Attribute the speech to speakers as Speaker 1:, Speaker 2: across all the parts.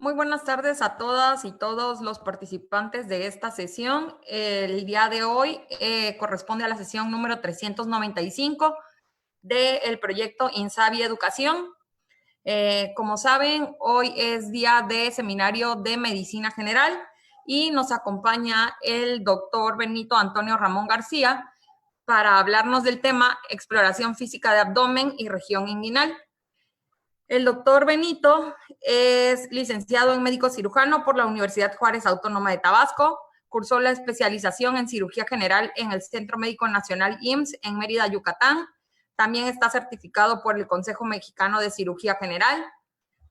Speaker 1: Muy buenas tardes a todas y todos los participantes de esta sesión. El día de hoy corresponde a la sesión número 395 del proyecto Insabi Educación. Como saben, hoy es día de seminario de Medicina General y nos acompaña el doctor Benito Antonio Ramón García para hablarnos del tema exploración física de abdomen y región inguinal. El doctor Benito es licenciado en médico cirujano por la Universidad Juárez Autónoma de Tabasco. Cursó la especialización en cirugía general en el Centro Médico Nacional IMSS en Mérida, Yucatán. También está certificado por el Consejo Mexicano de Cirugía General.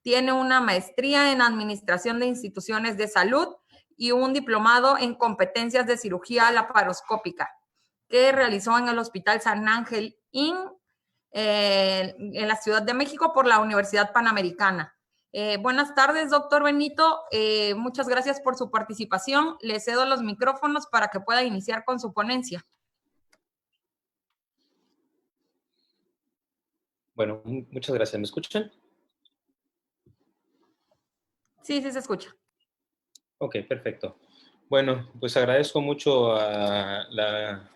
Speaker 1: Tiene una maestría en administración de instituciones de salud y un diplomado en competencias de cirugía laparoscópica que realizó en el Hospital San Ángel en la Ciudad de México por la Universidad Panamericana. Buenas tardes, doctor Benito. Muchas gracias por su participación. Le cedo los micrófonos para que pueda iniciar con su ponencia.
Speaker 2: Bueno, muchas gracias. ¿Me escuchan?
Speaker 1: Sí, sí se escucha.
Speaker 2: Ok, perfecto. Bueno, pues agradezco mucho a la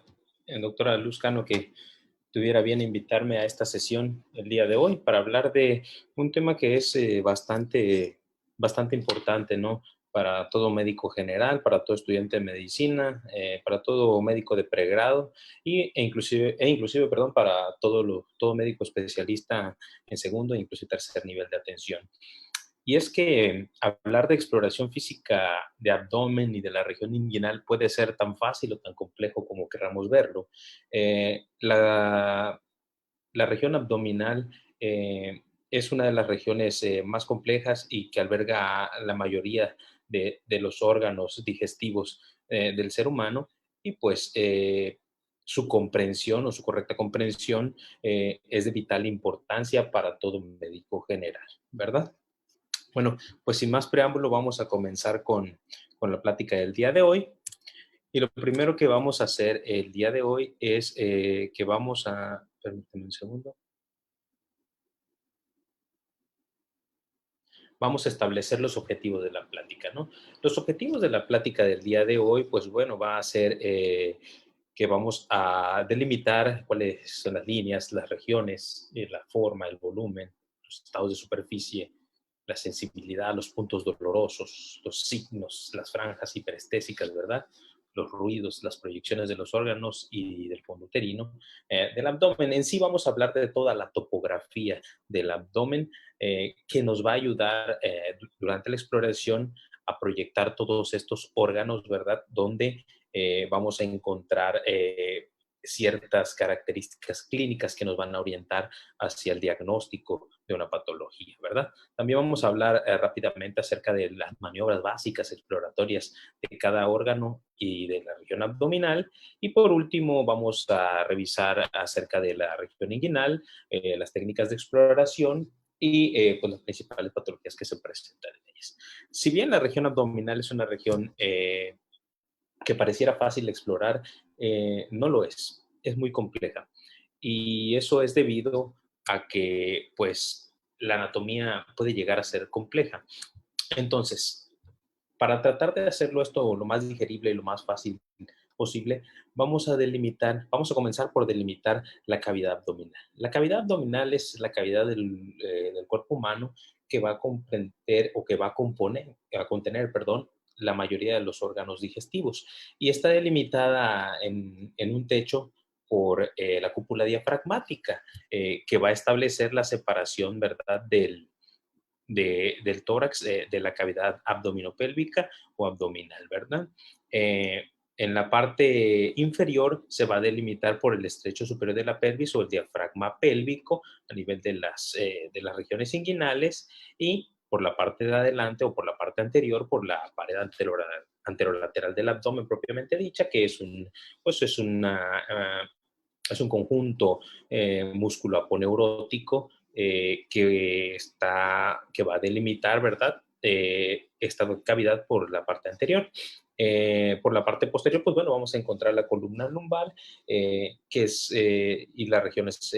Speaker 2: doctora Luz Cano que tuviera bien invitarme a esta sesión el día de hoy para hablar de un tema que es bastante importante, ¿no? Para todo médico general, para todo estudiante de medicina, para todo médico de pregrado e inclusive, perdón, para todo médico especialista en segundo e incluso tercer nivel de atención. Y es que hablar de exploración física de abdomen y de la región inguinal puede ser tan fácil o tan complejo como queramos verlo. La región abdominal es una de las regiones más complejas y que alberga la mayoría de los órganos digestivos del ser humano y pues su comprensión o su correcta comprensión es de vital importancia para todo médico general, ¿verdad? Bueno, pues sin más preámbulo, vamos a comenzar con la plática del día de hoy. Y lo primero que vamos a hacer el día de hoy es que vamos a, permíteme un segundo, vamos a establecer los objetivos de la plática, ¿no? Los objetivos de la plática del día de hoy, pues bueno, va a ser que vamos a delimitar cuáles son las líneas, las regiones, la forma, el volumen, los estados de superficie, la sensibilidad, los puntos dolorosos, los signos, las franjas hiperestésicas, ¿verdad? Los ruidos, las proyecciones de los órganos y del fondo uterino, del abdomen. En sí vamos a hablar de toda la topografía del abdomen que nos va a ayudar durante la exploración a proyectar todos estos órganos, ¿verdad? Donde vamos a encontrar ciertas características clínicas que nos van a orientar hacia el diagnóstico de una patología, ¿verdad? También vamos a hablar rápidamente acerca de las maniobras básicas exploratorias de cada órgano y de la región abdominal. Y por último, vamos a revisar acerca de la región inguinal, las técnicas de exploración y pues las principales patologías que se presentan en ellas. Si bien la región abdominal es una región que pareciera fácil de explorar, no lo es muy compleja. Y eso es debido a que, pues, la anatomía puede llegar a ser compleja. Entonces, para tratar de hacerlo esto lo más digerible y lo más fácil posible, vamos a comenzar por delimitar la cavidad abdominal. La cavidad abdominal es la cavidad del cuerpo humano que va a comprender o que va a contener, perdón, la mayoría de los órganos digestivos y está delimitada en un techo por la cúpula diafragmática que va a establecer la separación, ¿verdad?, del tórax, de la cavidad abdominopélvica o abdominal, ¿verdad? En la parte inferior se va a delimitar por el estrecho superior de la pelvis o el diafragma pélvico a nivel de las regiones inguinales y por la parte de adelante o por la parte anterior por la pared anterolateral del abdomen propiamente dicha, que pues es un conjunto músculo-aponeurótico que va a delimitar, ¿verdad? Esta cavidad por la parte anterior. Por la parte posterior, pues bueno, vamos a encontrar la columna lumbar y las regiones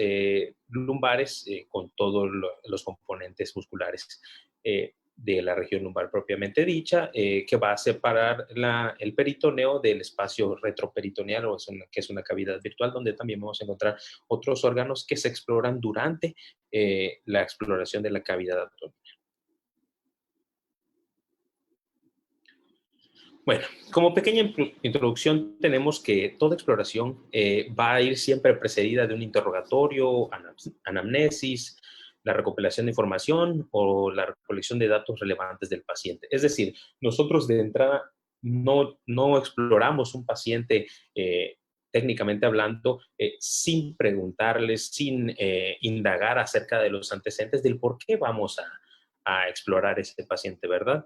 Speaker 2: lumbares con todos los componentes musculares de la región lumbar propiamente dicha, que va a separar el peritoneo del espacio retroperitoneal, que es una cavidad virtual donde también vamos a encontrar otros órganos que se exploran durante la exploración de la cavidad abdominal. Bueno, como pequeña introducción, tenemos que toda exploración va a ir siempre precedida de un interrogatorio, anamnesis, la recopilación de información o la recolección de datos relevantes del paciente. Es decir, nosotros de entrada no exploramos un paciente técnicamente hablando, sin preguntarles, sin indagar acerca de los antecedentes del por qué vamos a explorar ese paciente, ¿verdad?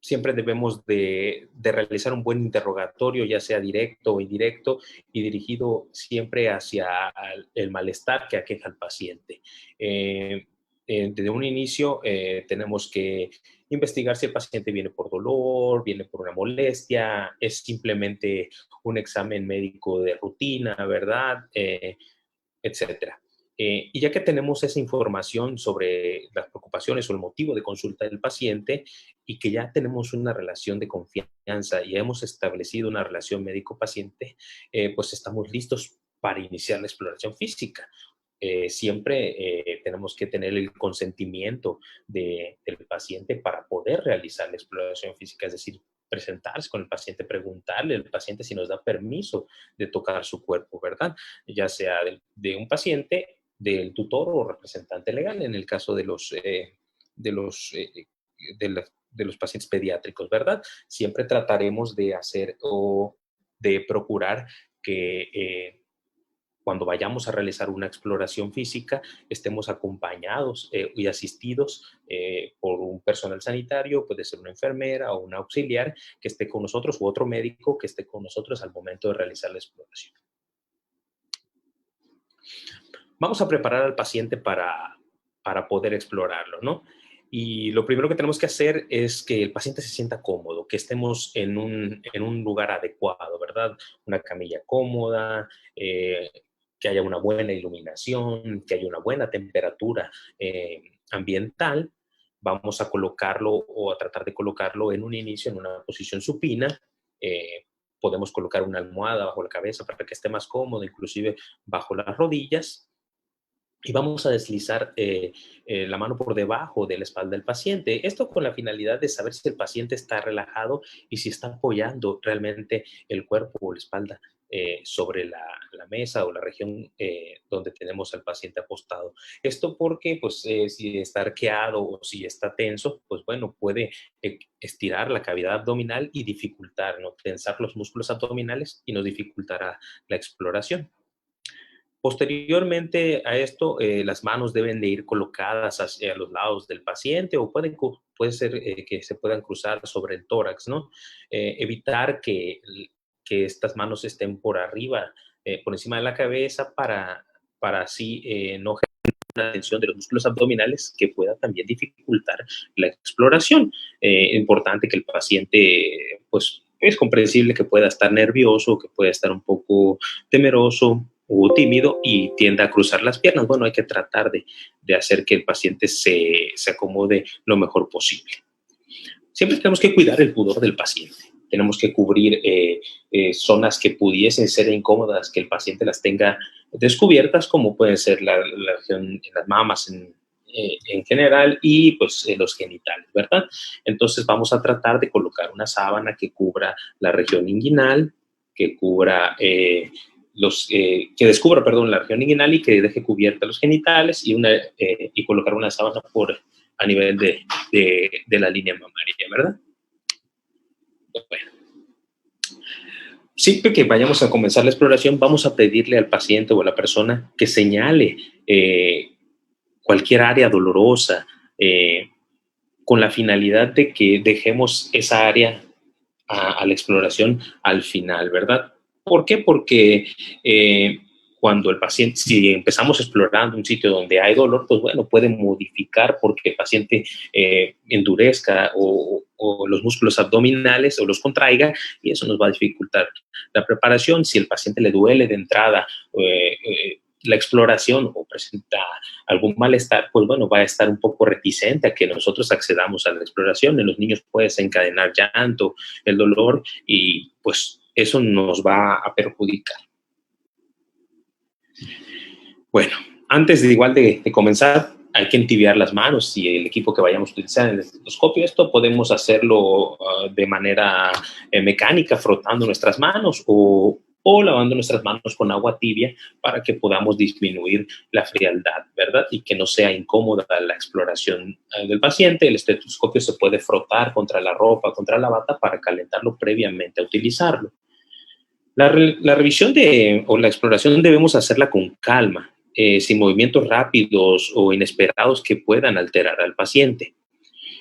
Speaker 2: Siempre debemos de realizar un buen interrogatorio, ya sea directo o indirecto, y dirigido siempre hacia el malestar que aqueja al paciente. Desde un inicio tenemos que investigar si el paciente viene por dolor, viene por una molestia, es simplemente un examen médico de rutina, ¿verdad? Etcétera. Y ya que tenemos esa información sobre las preocupaciones o el motivo de consulta del paciente y que ya tenemos una relación de confianza y hemos establecido una relación médico-paciente, pues estamos listos para iniciar la exploración física. Siempre tenemos que tener el consentimiento del paciente para poder realizar la exploración física, es decir, presentarse con el paciente, preguntarle al paciente si nos da permiso de tocar su cuerpo, ¿verdad? Ya sea de un paciente, del tutor o representante legal, en el caso de los pacientes pediátricos, ¿verdad? Siempre trataremos de hacer o de procurar que cuando vayamos a realizar una exploración física, estemos acompañados y asistidos por un personal sanitario, puede ser una enfermera o un auxiliar que esté con nosotros u otro médico que esté con nosotros al momento de realizar la exploración. Vamos a preparar al paciente para poder explorarlo, ¿no? Y lo primero que tenemos que hacer es que el paciente se sienta cómodo, que estemos en un lugar adecuado, ¿verdad? Una camilla cómoda, que haya una buena iluminación, que haya una buena temperatura ambiental. Vamos a colocarlo o a tratar de colocarlo en un inicio en una posición supina. Podemos colocar una almohada bajo la cabeza para que esté más cómodo, inclusive bajo las rodillas. Y vamos a deslizar la mano por debajo de la espalda del paciente. Esto con la finalidad de saber si el paciente está relajado y si está apoyando realmente el cuerpo o la espalda sobre la mesa o la región donde tenemos al paciente apostado. Esto porque, pues, si está arqueado o si está tenso, pues bueno, puede estirar la cavidad abdominal y dificultar, ¿no? Tensar los músculos abdominales y nos dificultará la exploración. Posteriormente a esto, las manos deben de ir colocadas hacia los lados del paciente o puede ser que se puedan cruzar sobre el tórax, ¿no? Evitar que estas manos estén por arriba, por encima de la cabeza para así no generar una tensión de los músculos abdominales que pueda también dificultar la exploración. Importante que el paciente, pues, es comprensible que pueda estar nervioso, que pueda estar un poco temeroso o tímido y tienda a cruzar las piernas. Bueno, hay que tratar de hacer que el paciente se acomode lo mejor posible. Siempre tenemos que cuidar el pudor del paciente. Tenemos que cubrir zonas que pudiesen ser incómodas, que el paciente las tenga descubiertas, como pueden ser la región, las mamas en general y pues los genitales, ¿verdad? Entonces vamos a tratar de colocar una sábana que cubra la región inguinal, que cubra que descubra, perdón, la región inguinal y que deje cubierta los genitales y colocar una sábana a nivel de la línea mamaria, ¿verdad? Bueno. Siempre que vayamos a comenzar la exploración, vamos a pedirle al paciente o a la persona que señale cualquier área dolorosa con la finalidad de que dejemos esa área a la exploración al final, ¿verdad? ¿Por qué? Porque cuando el paciente, si empezamos explorando un sitio donde hay dolor, pues bueno, puede modificar porque el paciente endurezca o los músculos abdominales o los contraiga y eso nos va a dificultar la preparación. Si el paciente le duele de entrada la exploración o presenta algún malestar, pues bueno, va a estar un poco reticente a que nosotros accedamos a la exploración. En los niños puede desencadenar llanto, el dolor, y pues eso nos va a perjudicar. Bueno, antes de igual de comenzar, hay que entibiar las manos y el equipo que vayamos a utilizar en el estetoscopio. Esto podemos hacerlo de manera mecánica, frotando nuestras manos o lavando nuestras manos con agua tibia para que podamos disminuir la frialdad, ¿verdad? Y que no sea incómoda la exploración del paciente. El estetoscopio se puede frotar contra la ropa, contra la bata para calentarlo previamente a utilizarlo. La revisión o la exploración debemos hacerla con calma, sin movimientos rápidos o inesperados que puedan alterar al paciente.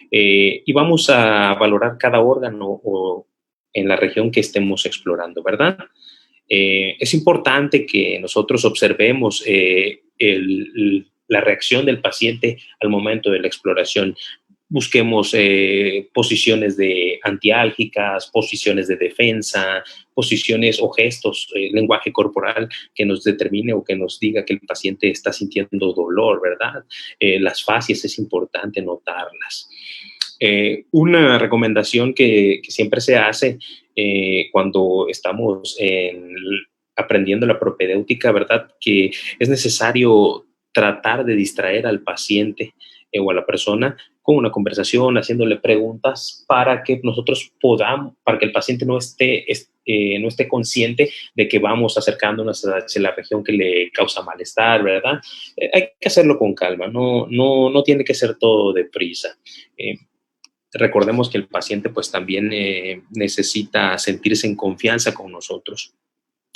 Speaker 2: Y vamos a valorar cada órgano o en la región que estemos explorando, ¿verdad? Es importante que nosotros observemos la reacción del paciente al momento de la exploración. Busquemos posiciones antiálgicas, posiciones de defensa, posiciones o gestos, lenguaje corporal que nos determine o que nos diga que el paciente está sintiendo dolor, ¿verdad? Las fascias es importante notarlas. Una recomendación que siempre se hace cuando estamos aprendiendo la propedéutica, ¿verdad? Que es necesario tratar de distraer al paciente o a la persona con una conversación, haciéndole preguntas para que nosotros para que el paciente no esté consciente de que vamos acercándonos hacia la región que le causa malestar, ¿verdad? Hay que hacerlo con calma, no tiene que ser todo deprisa. Recordemos que el paciente pues también necesita sentirse en confianza con nosotros.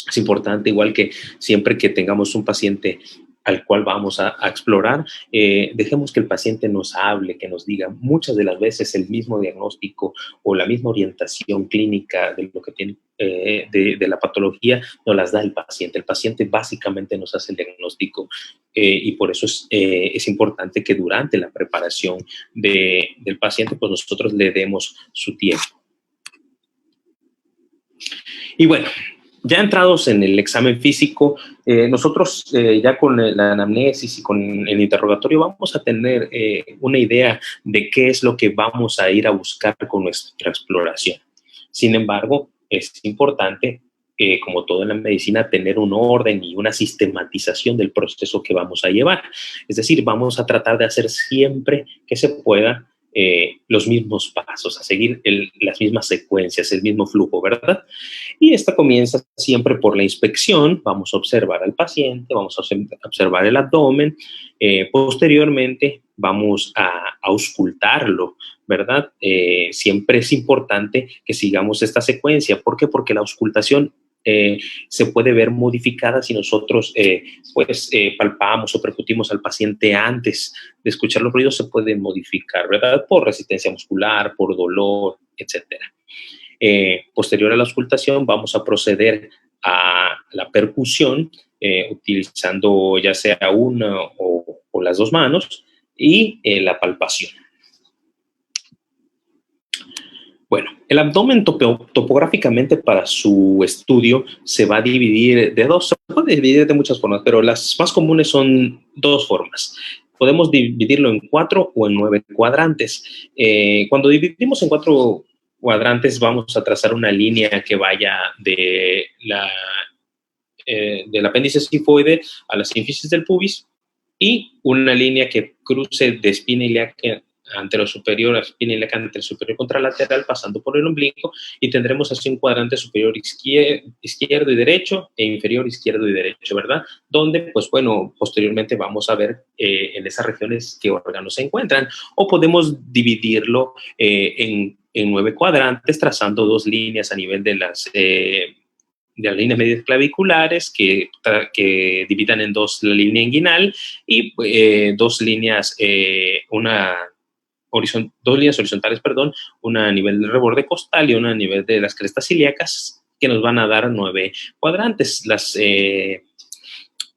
Speaker 2: Es importante, igual que siempre que tengamos un paciente al cual vamos a explorar, dejemos que el paciente nos hable, que nos diga. Muchas de las veces el mismo diagnóstico o la misma orientación clínica de lo que tiene de la patología nos las da el paciente. El paciente básicamente nos hace el diagnóstico y por eso es importante que durante la preparación del paciente pues nosotros le demos su tiempo. Y bueno, ya entrados en el examen físico, nosotros ya con la anamnesis y con el interrogatorio vamos a tener una idea de qué es lo que vamos a ir a buscar con nuestra exploración. Sin embargo, es importante, como todo en la medicina, tener un orden y una sistematización del proceso que vamos a llevar. Es decir, vamos a tratar de hacer siempre que se pueda los mismos pasos, a seguir las mismas secuencias, el mismo flujo, ¿verdad? Y esta comienza siempre por la inspección. Vamos a observar al paciente, vamos a observar el abdomen, posteriormente vamos a auscultarlo, ¿verdad? Siempre es importante que sigamos esta secuencia. ¿Por qué? Porque la auscultación se puede ver modificada si nosotros palpamos o percutimos al paciente antes de escuchar los ruidos. Se pueden modificar, ¿verdad? Por resistencia muscular, por dolor, etcétera. Posterior a la auscultación vamos a proceder a la percusión utilizando ya sea una o las dos manos y la palpación. Bueno, el abdomen topográficamente para su estudio se va a dividir se puede dividir de muchas formas, pero las más comunes son dos formas. Podemos dividirlo en 4 o en 9 cuadrantes. Cuando dividimos en 4 cuadrantes vamos a trazar una línea que vaya del apéndice sifoide a la sínfisis del pubis y una línea que cruce de espina ilíaca anterosuperior a espina ilíaca anterosuperior contralateral pasando por el ombligo, y tendremos así un cuadrante superior izquierdo y derecho e inferior izquierdo y derecho, ¿verdad? Donde, pues bueno, posteriormente vamos a ver en esas regiones qué órganos se encuentran, o podemos dividirlo en 9 cuadrantes trazando 2 líneas a nivel de las líneas medias claviculares que dividan en 2 la línea inguinal y 2 líneas, dos líneas horizontales, perdón, una a nivel del reborde costal y una a nivel de las crestas ilíacas, que nos van a dar 9 cuadrantes.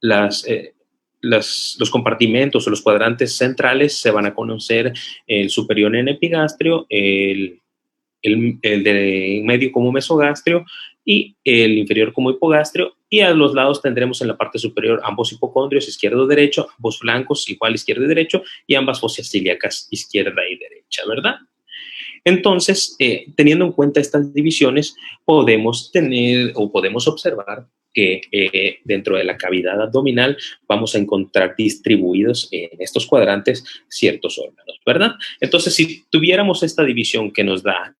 Speaker 2: Los compartimentos o los cuadrantes centrales se van a conocer: el superior en epigastrio, el de medio como mesogastrio, y el inferior como hipogastrio, y a los lados tendremos en la parte superior ambos hipocondrios, izquierdo-derecho, ambos flancos igual izquierdo y derecho, y ambas fosas ilíacas, izquierda y derecha, ¿verdad? Entonces, teniendo en cuenta estas divisiones, podemos tener o podemos observar que dentro de la cavidad abdominal vamos a encontrar distribuidos en estos cuadrantes ciertos órganos, ¿verdad? Entonces, si tuviéramos esta división que nos da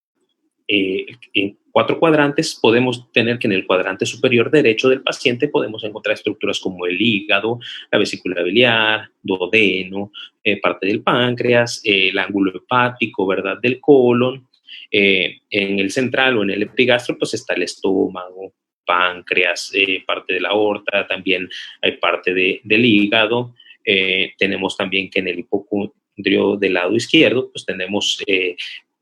Speaker 2: en 4 cuadrantes, podemos tener que en el cuadrante superior derecho del paciente podemos encontrar estructuras como el hígado, la vesícula biliar, duodeno, parte del páncreas, el ángulo hepático, ¿verdad?, del colon. En el central o en el epigastro, pues está el estómago, páncreas, parte de la aorta, también hay parte del hígado. Tenemos también que en el hipocondrio del lado izquierdo, pues tenemos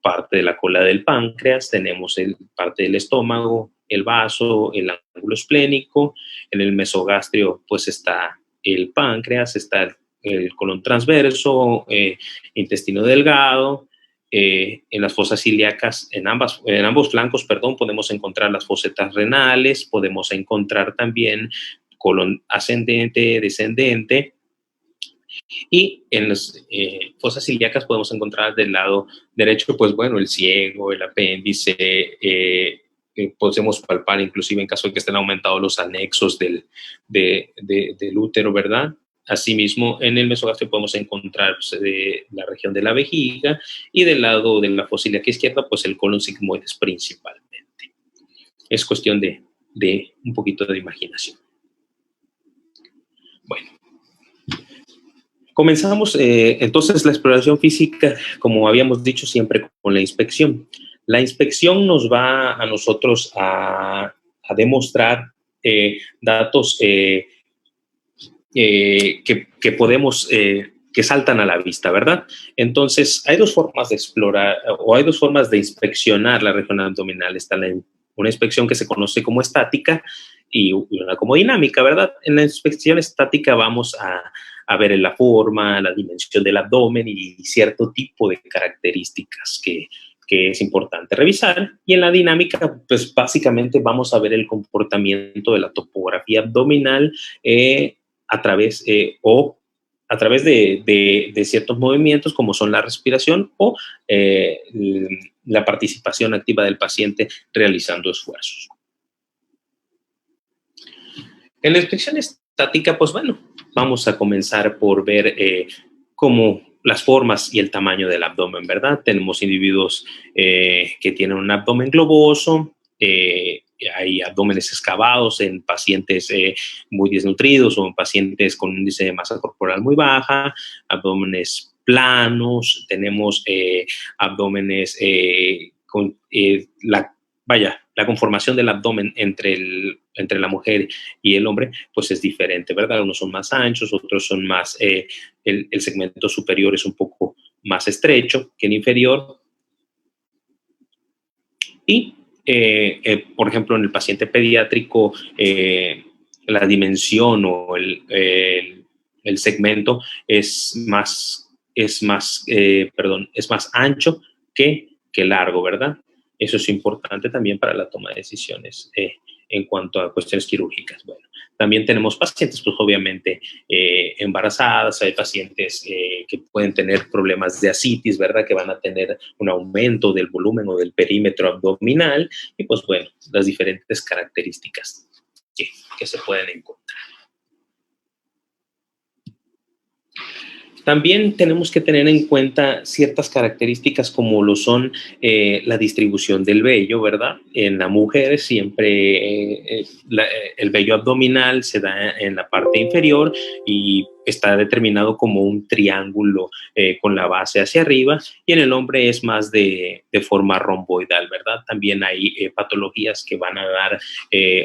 Speaker 2: parte de la cola del páncreas, tenemos parte del estómago, el vaso, el ángulo esplénico. En el mesogastrio pues está el páncreas, está el colon transverso, intestino delgado. En las fosas ilíacas, en ambos flancos, perdón, podemos encontrar las fosetas renales, podemos encontrar también colon ascendente, descendente. Y en las fosas ilíacas podemos encontrar del lado derecho, pues bueno, el ciego, el apéndice, podemos palpar inclusive en caso de que estén aumentados los anexos del útero, ¿verdad? Asimismo, en el mesogastrio podemos encontrar pues, la región de la vejiga, y del lado de la fosa ilíaca izquierda, pues el colon sigmoides principalmente. Es cuestión de un poquito de imaginación. Bueno. Comenzamos entonces la exploración física, como habíamos dicho, siempre con la inspección. La inspección nos va a nosotros a demostrar datos que podemos, que saltan a la vista, ¿verdad? Entonces, hay 2 formas de explorar, o hay 2 formas de inspeccionar la región abdominal. Está una inspección que se conoce como estática y una como dinámica, ¿verdad? En la inspección estática vamos a ver la forma, la dimensión del abdomen y cierto tipo de características que es importante revisar. Y en la dinámica, pues básicamente vamos a ver el comportamiento de la topografía abdominal a través de ciertos movimientos como son la respiración o la participación activa del paciente realizando esfuerzos. En la inspección estática, pues bueno, vamos a comenzar por ver cómo las formas y el tamaño del abdomen, ¿verdad? Tenemos individuos que tienen un abdomen globoso, hay abdómenes excavados en pacientes muy desnutridos o en pacientes con un índice de masa corporal muy baja, abdómenes planos, tenemos abdómenes con la conformación del abdomen entre la mujer y el hombre, pues es diferente, ¿verdad? Unos son más anchos, otros son más, el segmento superior es un poco más estrecho que el inferior. Y, por ejemplo, en el paciente pediátrico, la dimensión o el segmento es más ancho que largo, ¿verdad? Eso es importante también para la toma de decisiones en cuanto a cuestiones quirúrgicas. Bueno, también tenemos pacientes, pues obviamente, embarazadas, hay pacientes que pueden tener problemas de ascitis, ¿verdad? Que van a tener un aumento del volumen o del perímetro abdominal y, pues bueno, las diferentes características que se pueden encontrar. También tenemos que tener en cuenta ciertas características como lo son la distribución del vello, ¿verdad? En la mujer siempre el vello abdominal se da en la parte inferior y está determinado como un triángulo con la base hacia arriba, y en el hombre es más de forma romboidal, ¿verdad? También hay patologías que van a dar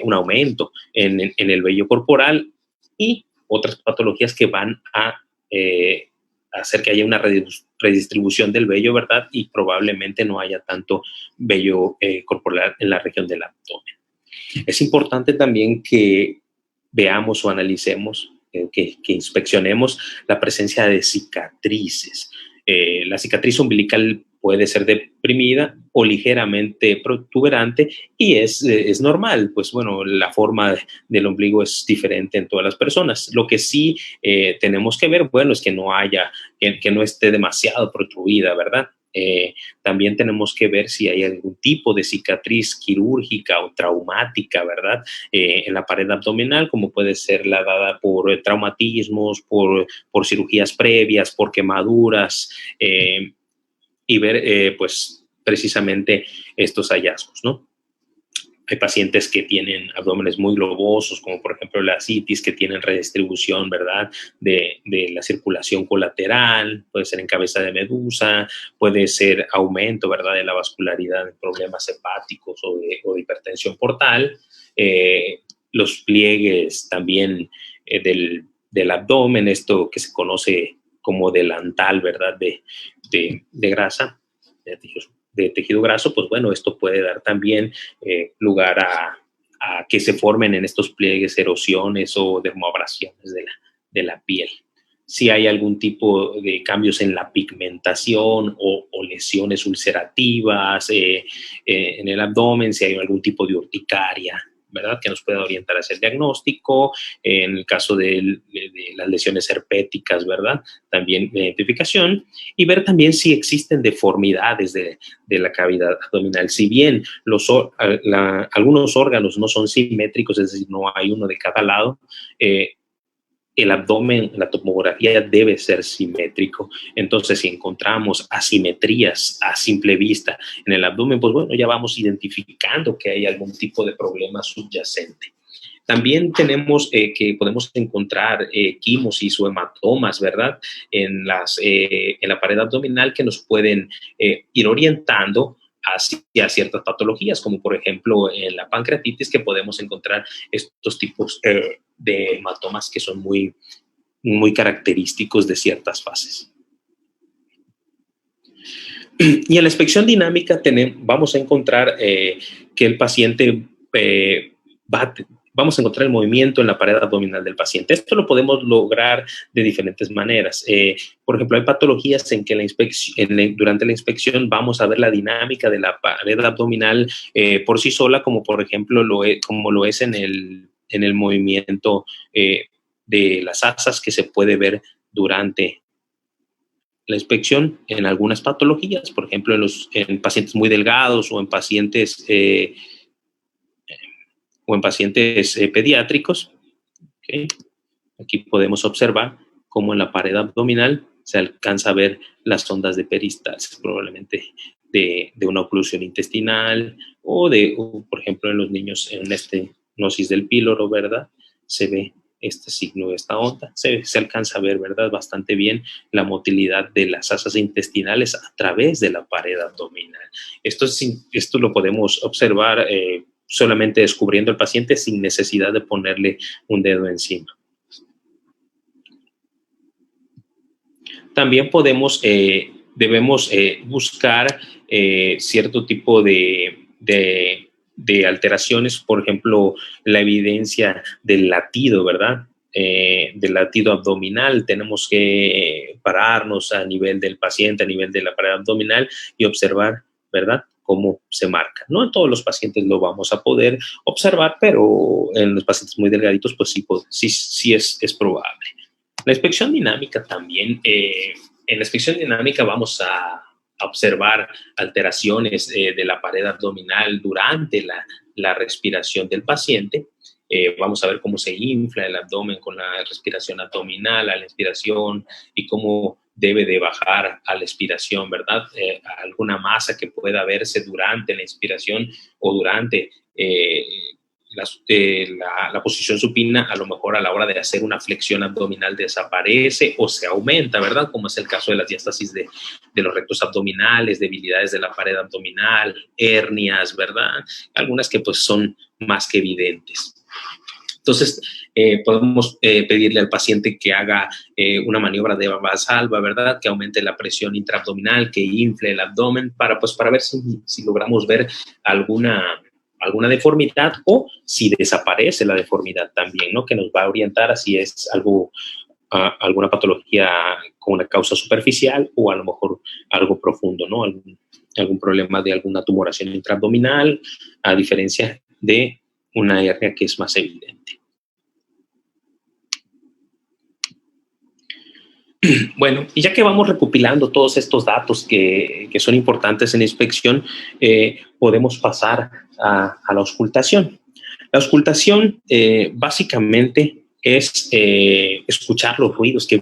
Speaker 2: un aumento en el vello corporal y otras patologías que van a hacer que haya una redistribución del vello, ¿verdad? Y probablemente no haya tanto vello corporal en la región del abdomen. Es importante también que veamos o analicemos, que inspeccionemos la presencia de cicatrices. La cicatriz umbilical puede ser deprimida o ligeramente protuberante y es normal, pues bueno, la forma del ombligo es diferente en todas las personas. Lo que sí tenemos que ver, bueno, es que no haya, que no esté demasiado protruida, ¿verdad? También tenemos que ver si hay algún tipo de cicatriz quirúrgica o traumática, ¿verdad? En la pared abdominal, como puede ser la dada por traumatismos, por cirugías previas, por quemaduras, y ver, pues, precisamente estos hallazgos, ¿no? Hay pacientes que tienen abdómenes muy globosos, como por ejemplo la citis, que tienen redistribución, ¿verdad?, de la circulación colateral, puede ser en cabeza de medusa, puede ser aumento, ¿verdad?, de la vascularidad en problemas hepáticos o de hipertensión portal. Los pliegues también del abdomen, esto que se conoce como delantal, ¿verdad?, de grasa, de tejido graso, pues bueno, esto puede dar también lugar a que se formen en estos pliegues erosiones o dermoabrasiones de la piel. Si hay algún tipo de cambios en la pigmentación o lesiones ulcerativas en el abdomen, si hay algún tipo de urticaria, ¿verdad?, que nos pueda orientar hacia el diagnóstico. En el caso de las lesiones herpéticas, ¿verdad?, también la identificación, y ver también si existen deformidades de la cavidad abdominal. Si bien algunos órganos no son simétricos, es decir, no hay uno de cada lado, el abdomen, la tomografía debe ser simétrico. Entonces, si encontramos asimetrías a simple vista en el abdomen, pues bueno, ya vamos identificando que hay algún tipo de problema subyacente. También tenemos que podemos encontrar quimosis o hematomas, ¿verdad?, en la pared abdominal, que nos pueden ir orientando hacia ciertas patologías, como por ejemplo en la pancreatitis, que podemos encontrar estos tipos de hematomas que son muy, muy característicos de ciertas fases. Y en la inspección dinámica vamos a encontrar que el paciente vamos a encontrar el movimiento en la pared abdominal del paciente. Esto lo podemos lograr de diferentes maneras. Por ejemplo, hay patologías en que durante la inspección vamos a ver la dinámica de la pared abdominal por sí sola, como por ejemplo como lo es en el movimiento de las asas, que se puede ver durante la inspección en algunas patologías, por ejemplo, en pacientes muy delgados o en pacientes pediátricos. ¿Okay? Aquí podemos observar cómo en la pared abdominal se alcanza a ver las ondas de peristalsis, probablemente de una oclusión intestinal o por ejemplo, en los niños en estenosis del píloro, ¿verdad?, se ve este signo, esta onda, se alcanza a ver, ¿verdad?, bastante bien la motilidad de las asas intestinales a través de la pared abdominal. Esto lo podemos observar solamente descubriendo al paciente sin necesidad de ponerle un dedo encima. También debemos buscar cierto tipo de alteraciones, por ejemplo, la evidencia del latido, ¿verdad?, del latido abdominal. Tenemos que pararnos a nivel del paciente, a nivel de la pared abdominal y observar, ¿verdad?, cómo se marca. No en todos los pacientes lo vamos a poder observar, pero en los pacientes muy delgaditos, pues sí es probable. La inspección dinámica también, en la inspección dinámica vamos a observar alteraciones de la pared abdominal durante la respiración del paciente. Vamos a ver cómo se infla el abdomen con la respiración abdominal, a la inspiración, y cómo debe de bajar a la expiración, ¿verdad? Alguna masa que pueda verse durante la inspiración o durante la posición supina, a lo mejor a la hora de hacer una flexión abdominal desaparece o se aumenta, ¿verdad?, como es el caso de las diástasis de los rectos abdominales, debilidades de la pared abdominal, hernias, ¿verdad?, algunas que pues son más que evidentes. Entonces, podemos pedirle al paciente que haga una maniobra de Valsalva, ¿verdad?, que aumente la presión intraabdominal, que infle el abdomen para ver si logramos ver alguna deformidad, o si desaparece la deformidad también, ¿no?, que nos va a orientar a si es algo alguna patología con una causa superficial o a lo mejor algo profundo, ¿no? Algún problema de alguna tumoración intraabdominal, a diferencia de una hernia que es más evidente. Bueno, y ya que vamos recopilando todos estos datos que son importantes en la inspección, podemos pasar a la auscultación. La auscultación básicamente es escuchar los ruidos que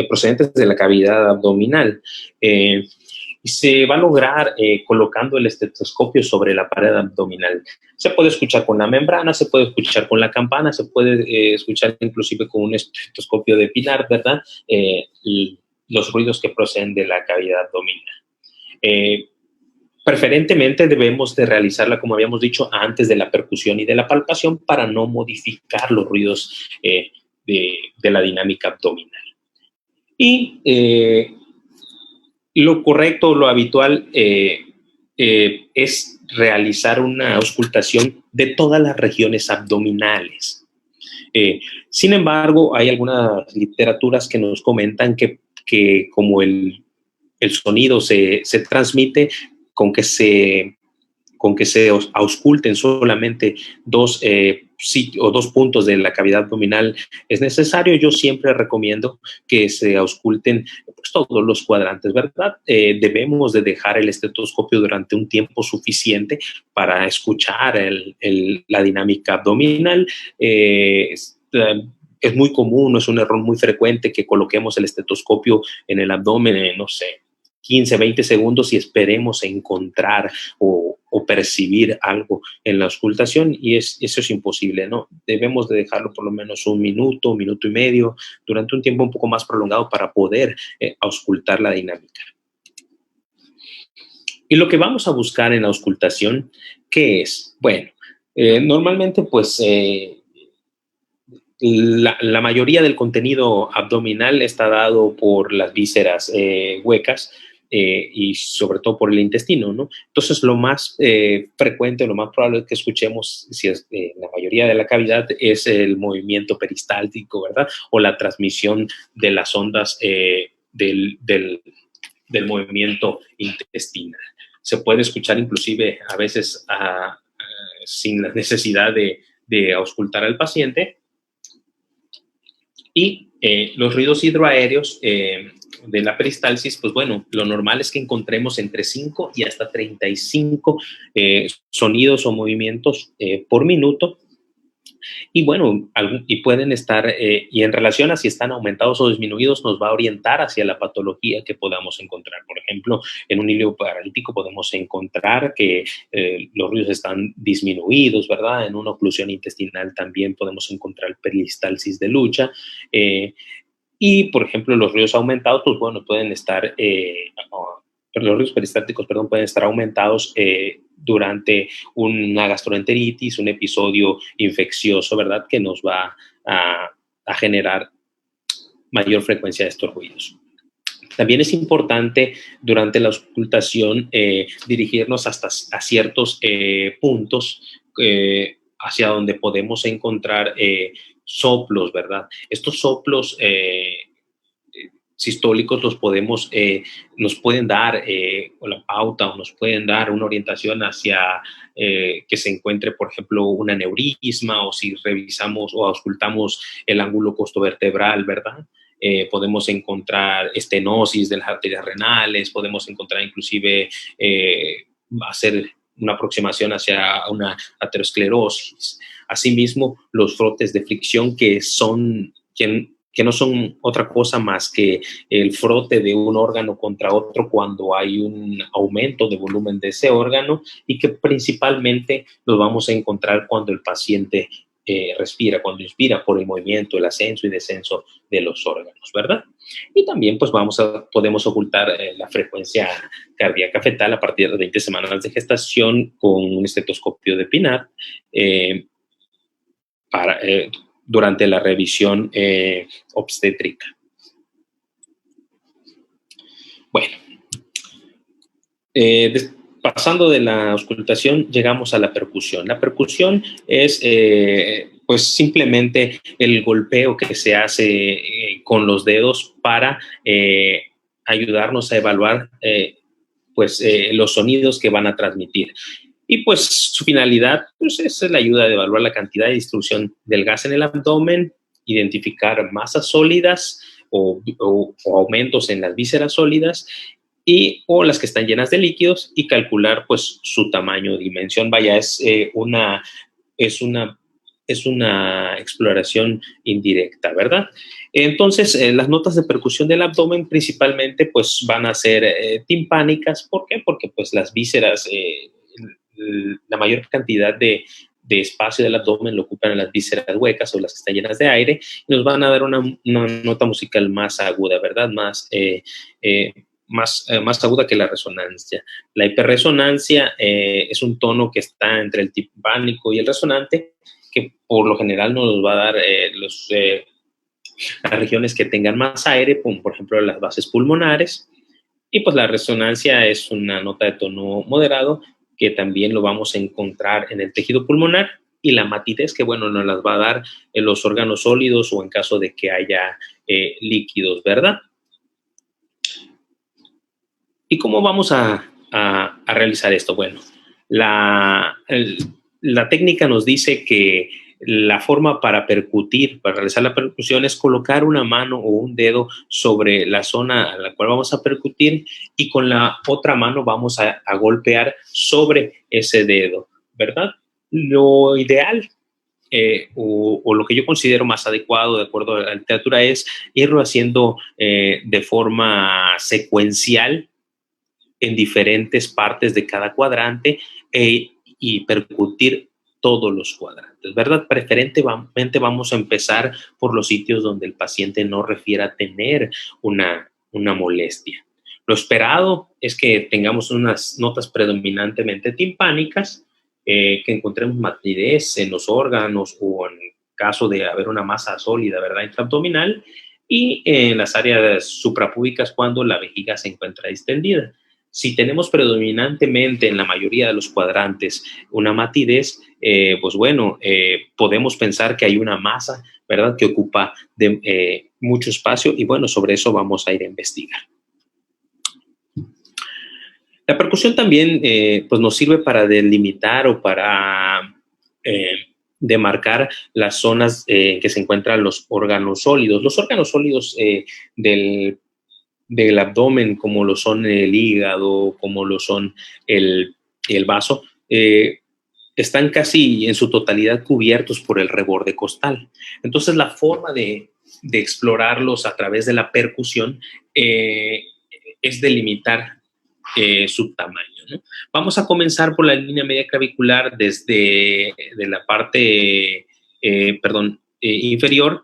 Speaker 2: procedentes de la cavidad abdominal. Y se va a lograr colocando el estetoscopio sobre la pared abdominal. Se puede escuchar con la membrana, se puede escuchar con la campana, se puede escuchar inclusive con un estetoscopio de pilar, ¿verdad? Los ruidos que proceden de la cavidad abdominal. Preferentemente debemos de realizarla, como habíamos dicho, antes de la percusión y de la palpación para no modificar los ruidos de la dinámica abdominal. Y lo correcto, lo habitual es realizar una auscultación de todas las regiones abdominales. Sin embargo, hay algunas literaturas que nos comentan que como el sonido se transmite con que se ausculten solamente dos puntos de la cavidad abdominal es necesario. Yo siempre recomiendo que se ausculten pues, todos los cuadrantes, ¿verdad? Debemos de dejar el estetoscopio durante un tiempo suficiente para escuchar la dinámica abdominal. Es muy común, es un error muy frecuente que coloquemos el estetoscopio en el abdomen, no sé, 15, 20 segundos y esperemos encontrar o percibir algo en la auscultación y eso es imposible, ¿no? Debemos de dejarlo por lo menos un minuto y medio, durante un tiempo un poco más prolongado para poder auscultar la dinámica. Y lo que vamos a buscar en la auscultación, ¿qué es? Bueno, normalmente pues la mayoría del contenido abdominal está dado por las vísceras huecas, y sobre todo por el intestino, ¿no? Entonces, lo más frecuente, lo más probable que escuchemos, si es la mayoría de la cavidad, es el movimiento peristáltico, ¿verdad? O la transmisión de las ondas del movimiento intestinal. Se puede escuchar inclusive a veces sin la necesidad de auscultar al paciente. Y los ruidos hidroaéreos de la peristalsis, pues bueno, lo normal es que encontremos entre 5 y hasta 35 sonidos o movimientos por minuto. Y bueno, y pueden estar, y en relación a si están aumentados o disminuidos, nos va a orientar hacia la patología que podamos encontrar. Por ejemplo, en un hilo paralítico podemos encontrar que los ruidos están disminuidos, ¿verdad? En una oclusión intestinal también podemos encontrar peristalsis de lucha. Y, por ejemplo, los ruidos aumentados, pues bueno, pueden estar, los ruidos peristálticos, perdón, pueden estar aumentados durante una gastroenteritis, un episodio infeccioso, ¿verdad? Que nos va a generar mayor frecuencia de estos ruidos. También es importante durante la auscultación dirigirnos a ciertos puntos hacia donde podemos encontrar soplos, ¿verdad? Estos soplos sistólicos nos pueden dar la pauta o nos pueden dar una orientación hacia que se encuentre, por ejemplo, un aneurisma, o si revisamos o auscultamos el ángulo costovertebral, ¿verdad? Podemos encontrar estenosis de las arterias renales, podemos encontrar inclusive hacer una aproximación hacia una aterosclerosis. Asimismo, los frotes de fricción que no son otra cosa más que el frote de un órgano contra otro cuando hay un aumento de volumen de ese órgano, y que principalmente los vamos a encontrar cuando el paciente respira, cuando inspira, por el movimiento, el ascenso y descenso de los órganos, ¿verdad? Y también pues podemos ocultar la frecuencia cardíaca fetal a partir de 20 semanas de gestación con un estetoscopio de Pinat durante la revisión obstétrica. Bueno, pasando de la auscultación, llegamos a la percusión. La percusión es, pues simplemente el golpeo que se hace con los dedos para ayudarnos a evaluar los sonidos que van a transmitir. Y pues su finalidad pues, es la ayuda de evaluar la cantidad de distribución del gas en el abdomen, identificar masas sólidas o aumentos en las vísceras sólidas o las que están llenas de líquidos y calcular pues su tamaño o dimensión. Vaya, es una exploración indirecta, ¿verdad? Entonces, las notas de percusión del abdomen principalmente pues van a ser timpánicas. ¿Por qué? Porque pues las vísceras, la mayor cantidad de espacio del abdomen lo ocupan en las vísceras huecas o las que están llenas de aire, y nos van a dar una nota musical más aguda, ¿verdad? Más aguda que la resonancia. La hiperresonancia es un tono que está entre el timpánico y el resonante, que por lo general nos va a dar las regiones que tengan más aire, como por ejemplo las bases pulmonares. Y pues la resonancia es una nota de tono moderado que también lo vamos a encontrar en el tejido pulmonar, y la matidez, que bueno, nos las va a dar en los órganos sólidos o en caso de que haya líquidos, ¿verdad? ¿Y cómo vamos a realizar esto? Bueno, la técnica nos dice que la forma para percutir, para realizar la percusión, es colocar una mano o un dedo sobre la zona a la cual vamos a percutir, y con la otra mano vamos a golpear sobre ese dedo, ¿verdad? Lo ideal o lo que yo considero más adecuado de acuerdo a la literatura es irlo haciendo de forma secuencial en diferentes partes de cada cuadrante y percutir todos los cuadrantes, ¿verdad? Preferentemente vamos a empezar por los sitios donde el paciente no refiera tener una molestia. Lo esperado es que tengamos unas notas predominantemente timpánicas, que encontremos matidez en los órganos o en caso de haber una masa sólida, ¿verdad? Intraabdominal, y en las áreas suprapúbicas cuando la vejiga se encuentra distendida. Si tenemos predominantemente en la mayoría de los cuadrantes una matidez, pues bueno, podemos pensar que hay una masa, ¿verdad?, que ocupa mucho espacio, y bueno, sobre eso vamos a ir a investigar. La percusión también pues nos sirve para delimitar o para demarcar las zonas en que se encuentran los órganos sólidos. Los órganos sólidos del abdomen, como lo son el hígado, como lo son el vaso, están casi en su totalidad cubiertos por el reborde costal. Entonces, la forma de explorarlos a través de la percusión es delimitar su tamaño, ¿no? Vamos a comenzar por la línea media clavicular desde la parte inferior,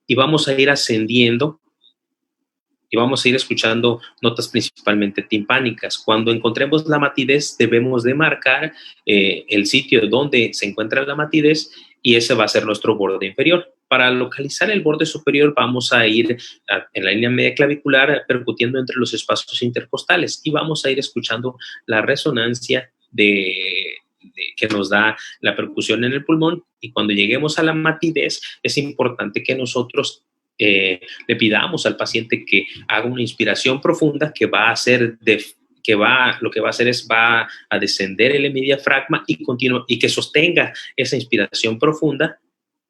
Speaker 2: y vamos a ir ascendiendo y vamos a ir escuchando notas principalmente timpánicas. Cuando encontremos la matidez, debemos de marcar el sitio donde se encuentra la matidez, y ese va a ser nuestro borde inferior. Para localizar el borde superior, vamos a ir en la línea media clavicular percutiendo entre los espacios intercostales, y vamos a ir escuchando la resonancia que nos da la percusión en el pulmón. Y cuando lleguemos a la matidez, es importante que nosotros le pidamos al paciente que haga una inspiración profunda, que va a hacer lo que va a hacer es va a descender el hemidiafragma y que sostenga esa inspiración profunda,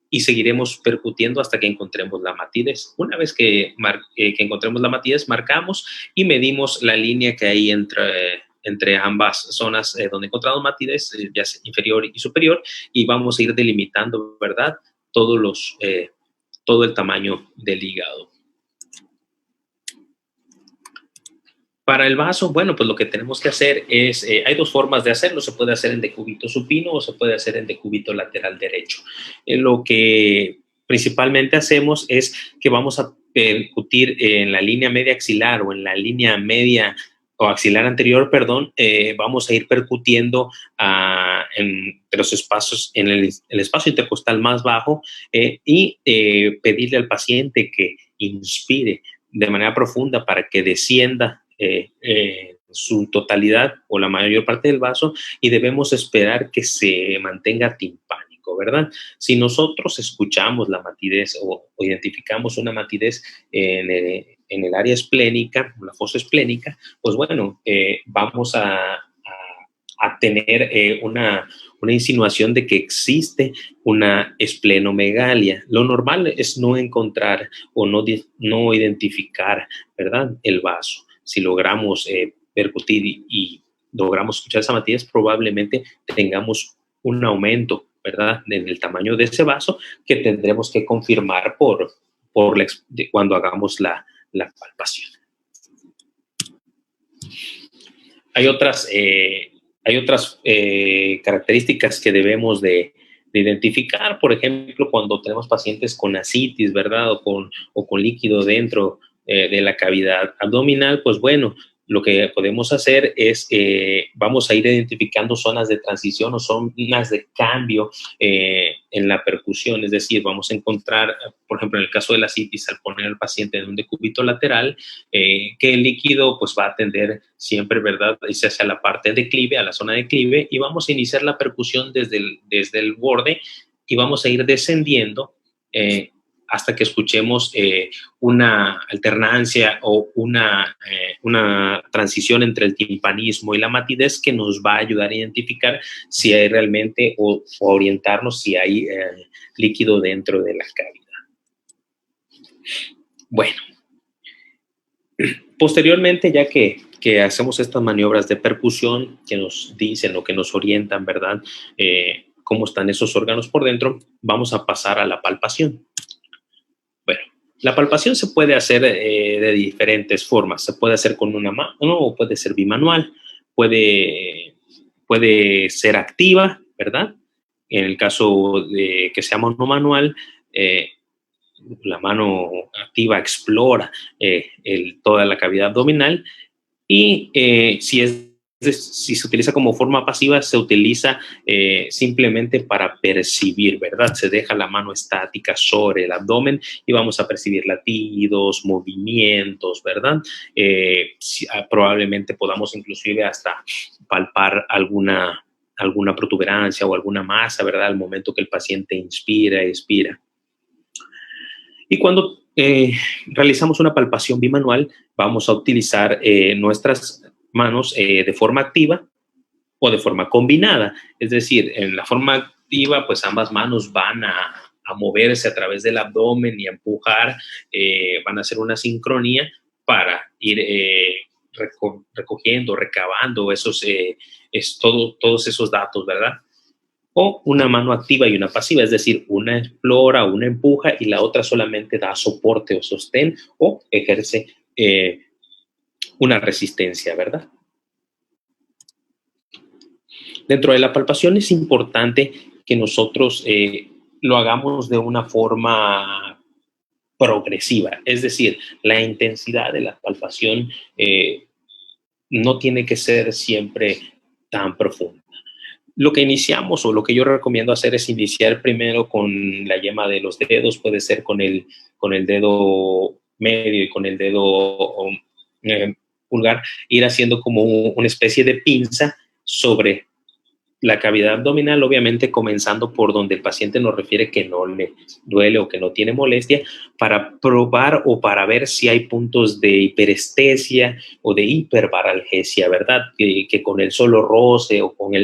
Speaker 2: y seguiremos percutiendo hasta que encontremos la matidez. Una vez que encontremos la matidez, marcamos y medimos la línea que hay entre ambas zonas donde encontramos matidez, ya sea inferior y superior, y vamos a ir delimitando, ¿verdad?, todo el tamaño del hígado. Para el vaso, bueno, pues lo que tenemos que hacer es, hay dos formas de hacerlo. Se puede hacer en decúbito supino o se puede hacer en decúbito lateral derecho. Lo que principalmente hacemos es que vamos a percutir en la línea media axilar o en la línea media o axilar anterior, perdón, vamos a ir percutiendo entre los espacios, en el espacio intercostal más bajo, y pedirle al paciente que inspire de manera profunda para que descienda su totalidad o la mayor parte del vaso, y debemos esperar que se mantenga timpánico. esplenométrico, ¿verdad? Si nosotros escuchamos la matidez o identificamos una matidez en el área esplénica, la fosa esplénica, pues bueno, vamos a tener una insinuación de que existe una esplenomegalia. Lo normal es no encontrar o no identificar, ¿verdad?, el vaso. Si logramos percutir y logramos escuchar esa matidez, probablemente tengamos un aumento, ¿verdad?, en el tamaño de ese vaso que tendremos que confirmar cuando hagamos la palpación. Hay otras características que debemos de identificar, por ejemplo, cuando tenemos pacientes con ascitis, ¿verdad? O con líquido dentro de la cavidad abdominal, pues bueno, lo que podemos hacer es, vamos a ir identificando zonas de transición o zonas de cambio en la percusión, es decir, vamos a encontrar, por ejemplo, en el caso de la ascitis, al poner al paciente en un decúbito lateral, que el líquido pues va a tender siempre, ¿verdad?, hacia la parte declive, a la zona declive, y vamos a iniciar la percusión desde el borde y vamos a ir descendiendo hasta que escuchemos una alternancia o una transición entre el timpanismo y la matidez que nos va a ayudar a identificar si hay realmente o orientarnos si hay líquido dentro de la cavidad. Bueno, posteriormente, ya que hacemos estas maniobras de percusión que nos dicen o que nos orientan, ¿verdad?, cómo están esos órganos por dentro, vamos a pasar a la palpación. Bueno, la palpación se puede hacer de diferentes formas. Se puede hacer con una mano o puede ser bimanual. Puede ser activa, ¿verdad? En el caso de que sea monomanual, la mano activa explora toda la cavidad abdominal y si se utiliza como forma pasiva, se utiliza simplemente para percibir, ¿verdad? Se deja la mano estática sobre el abdomen y vamos a percibir latidos, movimientos, ¿verdad? Probablemente podamos inclusive hasta palpar alguna protuberancia o alguna masa, ¿verdad?, al momento que el paciente inspira y expira. Y cuando realizamos una palpación bimanual, vamos a utilizar nuestras manos de forma activa o de forma combinada. Es decir, en la forma activa, pues ambas manos van a moverse a través del abdomen y a empujar, van a hacer una sincronía para ir recogiendo, recabando todos esos datos, ¿verdad? O una mano activa y una pasiva, es decir, una explora, una empuja y la otra solamente da soporte o sostén o ejerce una resistencia, ¿verdad? Dentro de la palpación es importante que nosotros lo hagamos de una forma progresiva, es decir, la intensidad de la palpación no tiene que ser siempre tan profunda. Lo que iniciamos o lo que yo recomiendo hacer es iniciar primero con la yema de los dedos, puede ser con el dedo medio y con el dedo pulgar, ir haciendo como una especie de pinza sobre la cavidad abdominal, obviamente comenzando por donde el paciente nos refiere que no le duele o que no tiene molestia, para probar o para ver si hay puntos de hiperestesia o de hiperbaralgesia, ¿verdad? Que con el solo roce o con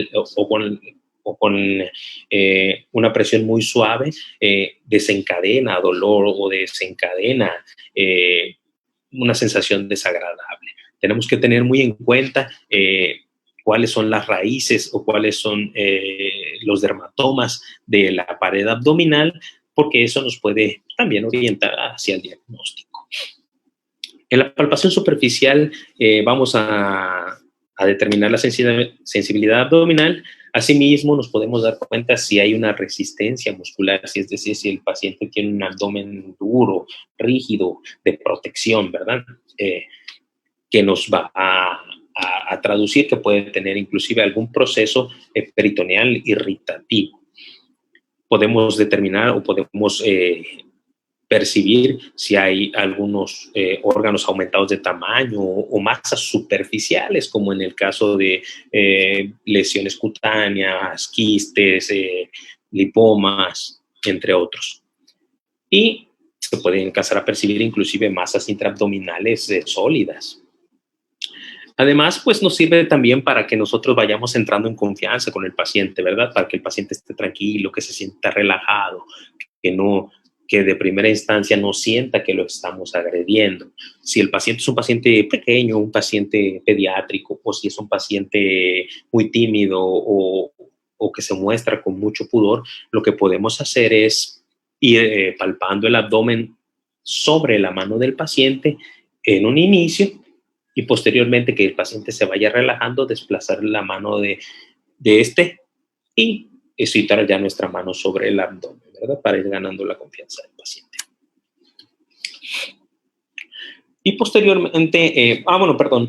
Speaker 2: una presión muy suave desencadena dolor o desencadena una sensación desagradable. Tenemos que tener muy en cuenta cuáles son las raíces o cuáles son los dermatomas de la pared abdominal, porque eso nos puede también orientar hacia el diagnóstico. En la palpación superficial vamos a determinar la sensibilidad abdominal. Asimismo, nos podemos dar cuenta si hay una resistencia muscular, es decir, si el paciente tiene un abdomen duro, rígido, de protección, ¿verdad? Que nos va a traducir que puede tener inclusive algún proceso peritoneal irritativo. Podemos determinar o podemos percibir si hay algunos órganos aumentados de tamaño o masas superficiales, como en el caso de lesiones cutáneas, quistes, lipomas, entre otros. Y se pueden empezar a percibir inclusive masas intraabdominales sólidas. Además, pues nos sirve también para que nosotros vayamos entrando en confianza con el paciente, ¿verdad? Para que el paciente esté tranquilo, que se sienta relajado, que de primera instancia no sienta que lo estamos agrediendo. Si el paciente es un paciente pequeño, un paciente pediátrico, o si es un paciente muy tímido o que se muestra con mucho pudor, lo que podemos hacer es ir palpando el abdomen sobre la mano del paciente en un inicio y posteriormente que el paciente se vaya relajando, desplazar la mano de este y situar ya nuestra mano sobre el abdomen, ¿verdad? Para ir ganando la confianza del paciente. Y posteriormente,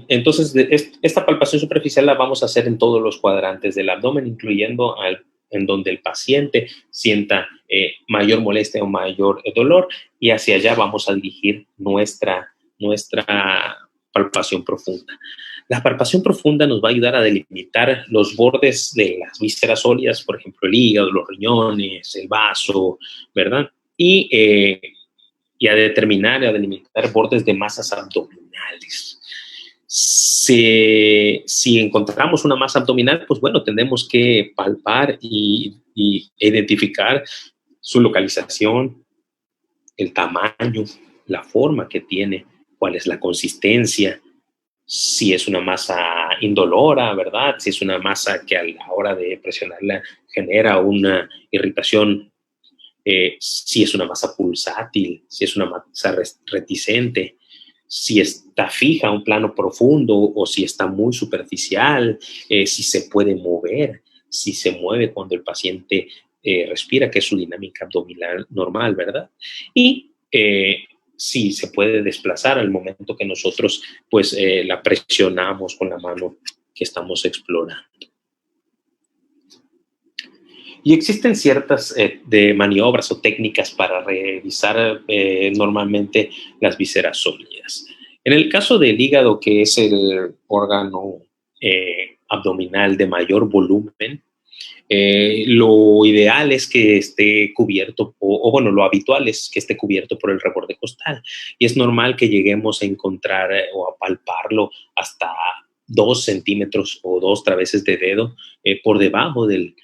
Speaker 2: entonces esta palpación superficial la vamos a hacer en todos los cuadrantes del abdomen, incluyendo en donde el paciente sienta mayor molestia o mayor dolor, y hacia allá vamos a dirigir nuestra palpación profunda. La palpación profunda nos va a ayudar a delimitar los bordes de las vísceras sólidas, por ejemplo, el hígado, los riñones, el vaso, ¿verdad? Y a determinar y a delimitar bordes de masas abdominales. Si encontramos una masa abdominal, pues bueno, tenemos que palpar y identificar su localización, el tamaño, la forma que tiene, cuál es la consistencia, si es una masa indolora, ¿verdad? Si es una masa que a la hora de presionarla genera una irritación, si es una masa pulsátil, si es una masa reticente, si está fija a un plano profundo o si está muy superficial, si se puede mover, si se mueve cuando el paciente respira, que es su dinámica abdominal normal, ¿verdad? Y si se puede desplazar al momento que nosotros pues la presionamos con la mano que estamos explorando. Y existen ciertas de maniobras o técnicas para revisar normalmente las vísceras sólidas. En el caso del hígado, que es el órgano abdominal de mayor volumen, lo ideal es que esté cubierto, lo habitual es que esté cubierto por el reborde costal. Y es normal que lleguemos a encontrar o a palparlo hasta 2 centímetros o 2 traveses de dedo por debajo del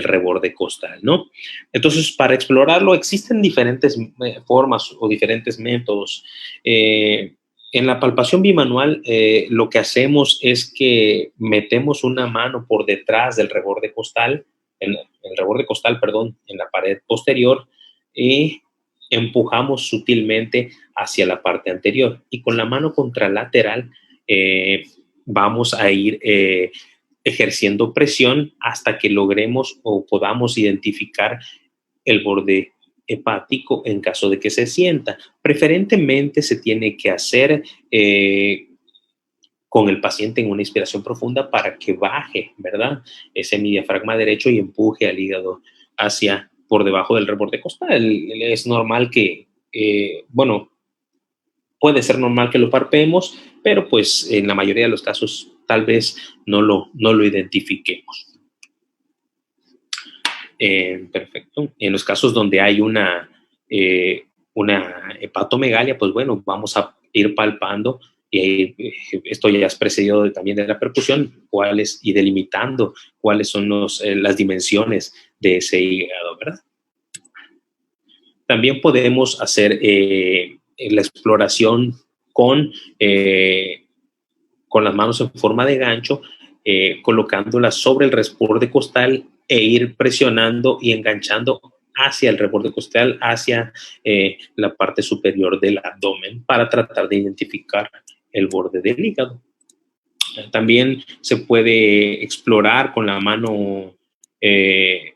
Speaker 2: reborde costal, ¿no? Entonces, para explorarlo existen diferentes formas o diferentes métodos. En la palpación bimanual, lo que hacemos es que metemos una mano por detrás del reborde costal, en la pared posterior, y empujamos sutilmente hacia la parte anterior. Y con la mano contralateral vamos a ir ejerciendo presión hasta que logremos o podamos identificar el borde hepático en caso de que se sienta. Preferentemente se tiene que hacer con el paciente en una inspiración profunda para que baje, ¿verdad? Ese diafragma derecho y empuje al hígado hacia por debajo del reborde costal. Es normal que, puede ser normal que lo palpemos, pero pues en la mayoría de los casos tal vez no lo identifiquemos. Perfecto. En los casos donde hay una hepatomegalia, pues bueno, vamos a ir palpando y esto ya es precedido también de la percusión, y delimitando cuáles son las dimensiones de ese hígado, ¿verdad? También podemos hacer la exploración con las manos en forma de gancho, colocándolas sobre el reborde costal e ir presionando y enganchando hacia el reborde costal, hacia la parte superior del abdomen para tratar de identificar el borde del hígado. También se puede explorar con la mano que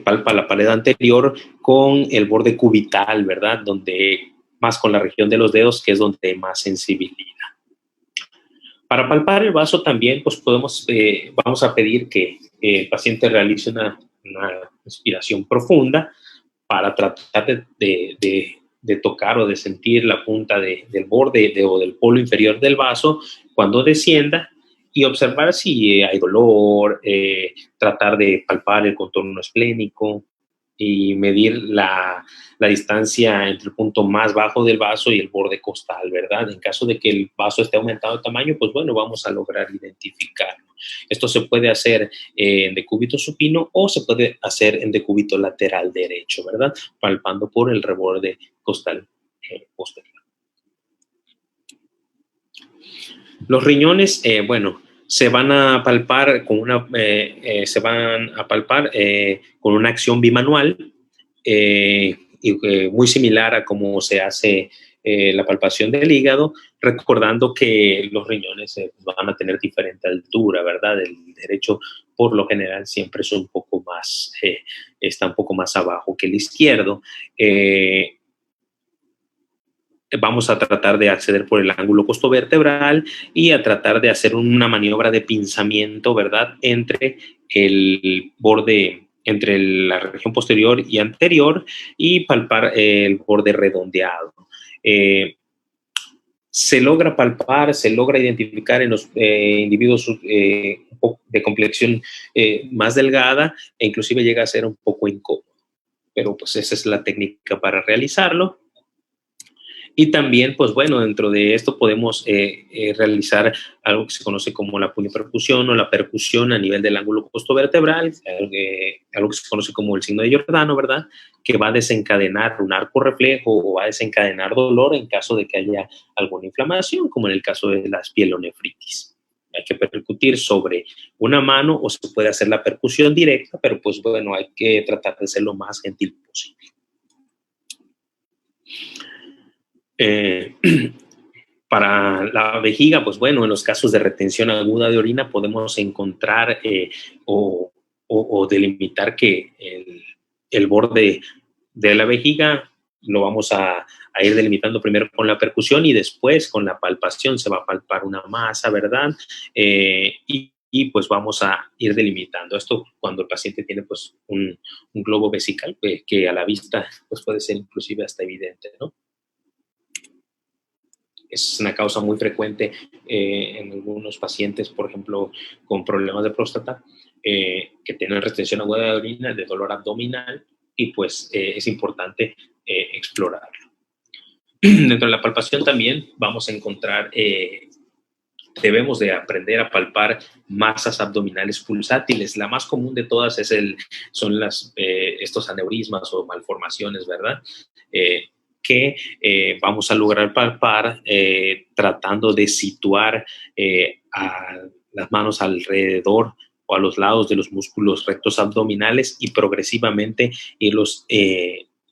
Speaker 2: palpa la pared anterior con el borde cubital, ¿verdad? Donde más con la región de los dedos, que es donde hay más sensibilidad. Para palpar el vaso también, pues vamos a pedir que el paciente realice una inspiración profunda para tratar de tocar o de sentir la punta del borde o del polo inferior del vaso cuando descienda, y observar si hay dolor, tratar de palpar el contorno esplénico y medir la distancia entre el punto más bajo del vaso y el borde costal, ¿verdad? En caso de que el vaso esté aumentado de tamaño, pues bueno, vamos a lograr identificarlo. Esto se puede hacer en decúbito supino o se puede hacer en decúbito lateral derecho, ¿verdad? Palpando por el reborde costal posterior. Los riñones, bueno, se van a palpar con una acción bimanual muy similar a cómo se hace la palpación del hígado, recordando que los riñones van a tener diferente altura, ¿verdad? El derecho, por lo general, siempre es un poco más, está un poco más abajo que el izquierdo. Vamos a tratar de acceder por el ángulo costovertebral y a tratar de hacer una maniobra de pinzamiento, ¿verdad? Entre el borde, entre la región posterior y anterior y palpar el borde redondeado. Se logra palpar, se logra identificar en los individuos de complexión más delgada e inclusive llega a ser un poco incómodo. Pero pues esa es la técnica para realizarlo. Y también, pues bueno, dentro de esto podemos realizar algo que se conoce como la polipercusión o la percusión a nivel del ángulo costovertebral, algo que se conoce como el signo de Giordano, ¿verdad? Que va a desencadenar un arco reflejo o va a desencadenar dolor en caso de que haya alguna inflamación, como en el caso de la pielonefritis. Hay que percutir sobre una mano o se puede hacer la percusión directa, pero pues bueno, hay que tratar de ser lo más gentil posible. Para la vejiga, pues bueno, en los casos de retención aguda de orina podemos encontrar o delimitar que el borde de la vejiga lo vamos a ir delimitando primero con la percusión y después con la palpación. Se va a palpar una masa, ¿verdad? Y pues vamos a ir delimitando esto cuando el paciente tiene pues un globo vesical que a la vista pues puede ser inclusive hasta evidente, ¿no? Es una causa muy frecuente en algunos pacientes, por ejemplo, con problemas de próstata, que tienen retención aguda de orina, de dolor abdominal, y pues es importante explorarlo. Dentro de la palpación también vamos a encontrar, debemos de aprender a palpar masas abdominales pulsátiles. La más común de todas son estos aneurismas o malformaciones, ¿verdad? Que vamos a lograr palpar tratando de situar a las manos alrededor o a los lados de los músculos rectos abdominales y progresivamente irlos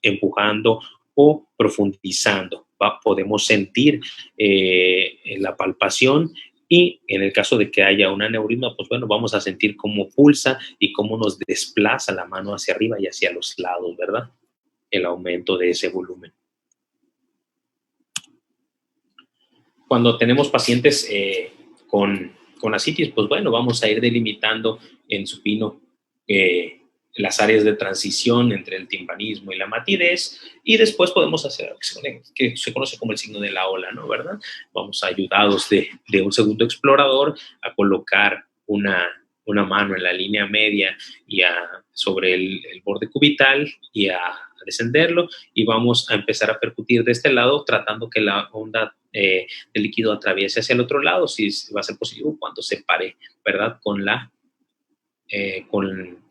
Speaker 2: empujando o profundizando. Podemos sentir la palpación y en el caso de que haya un aneurisma, pues bueno, vamos a sentir cómo pulsa y cómo nos desplaza la mano hacia arriba y hacia los lados, ¿verdad? El aumento de ese volumen. Cuando tenemos pacientes con ascitis, pues bueno, vamos a ir delimitando en supino las áreas de transición entre el timpanismo y la matidez, y después podemos hacer algo que se conoce como el signo de la ola, ¿no? ¿Verdad? Vamos ayudados de un segundo explorador a colocar una mano en la línea media y sobre el borde cubital y a descenderlo, y vamos a empezar a percutir de este lado tratando que la onda de líquido atraviese hacia el otro lado, si va a ser positivo cuando se pare, ¿verdad? Con la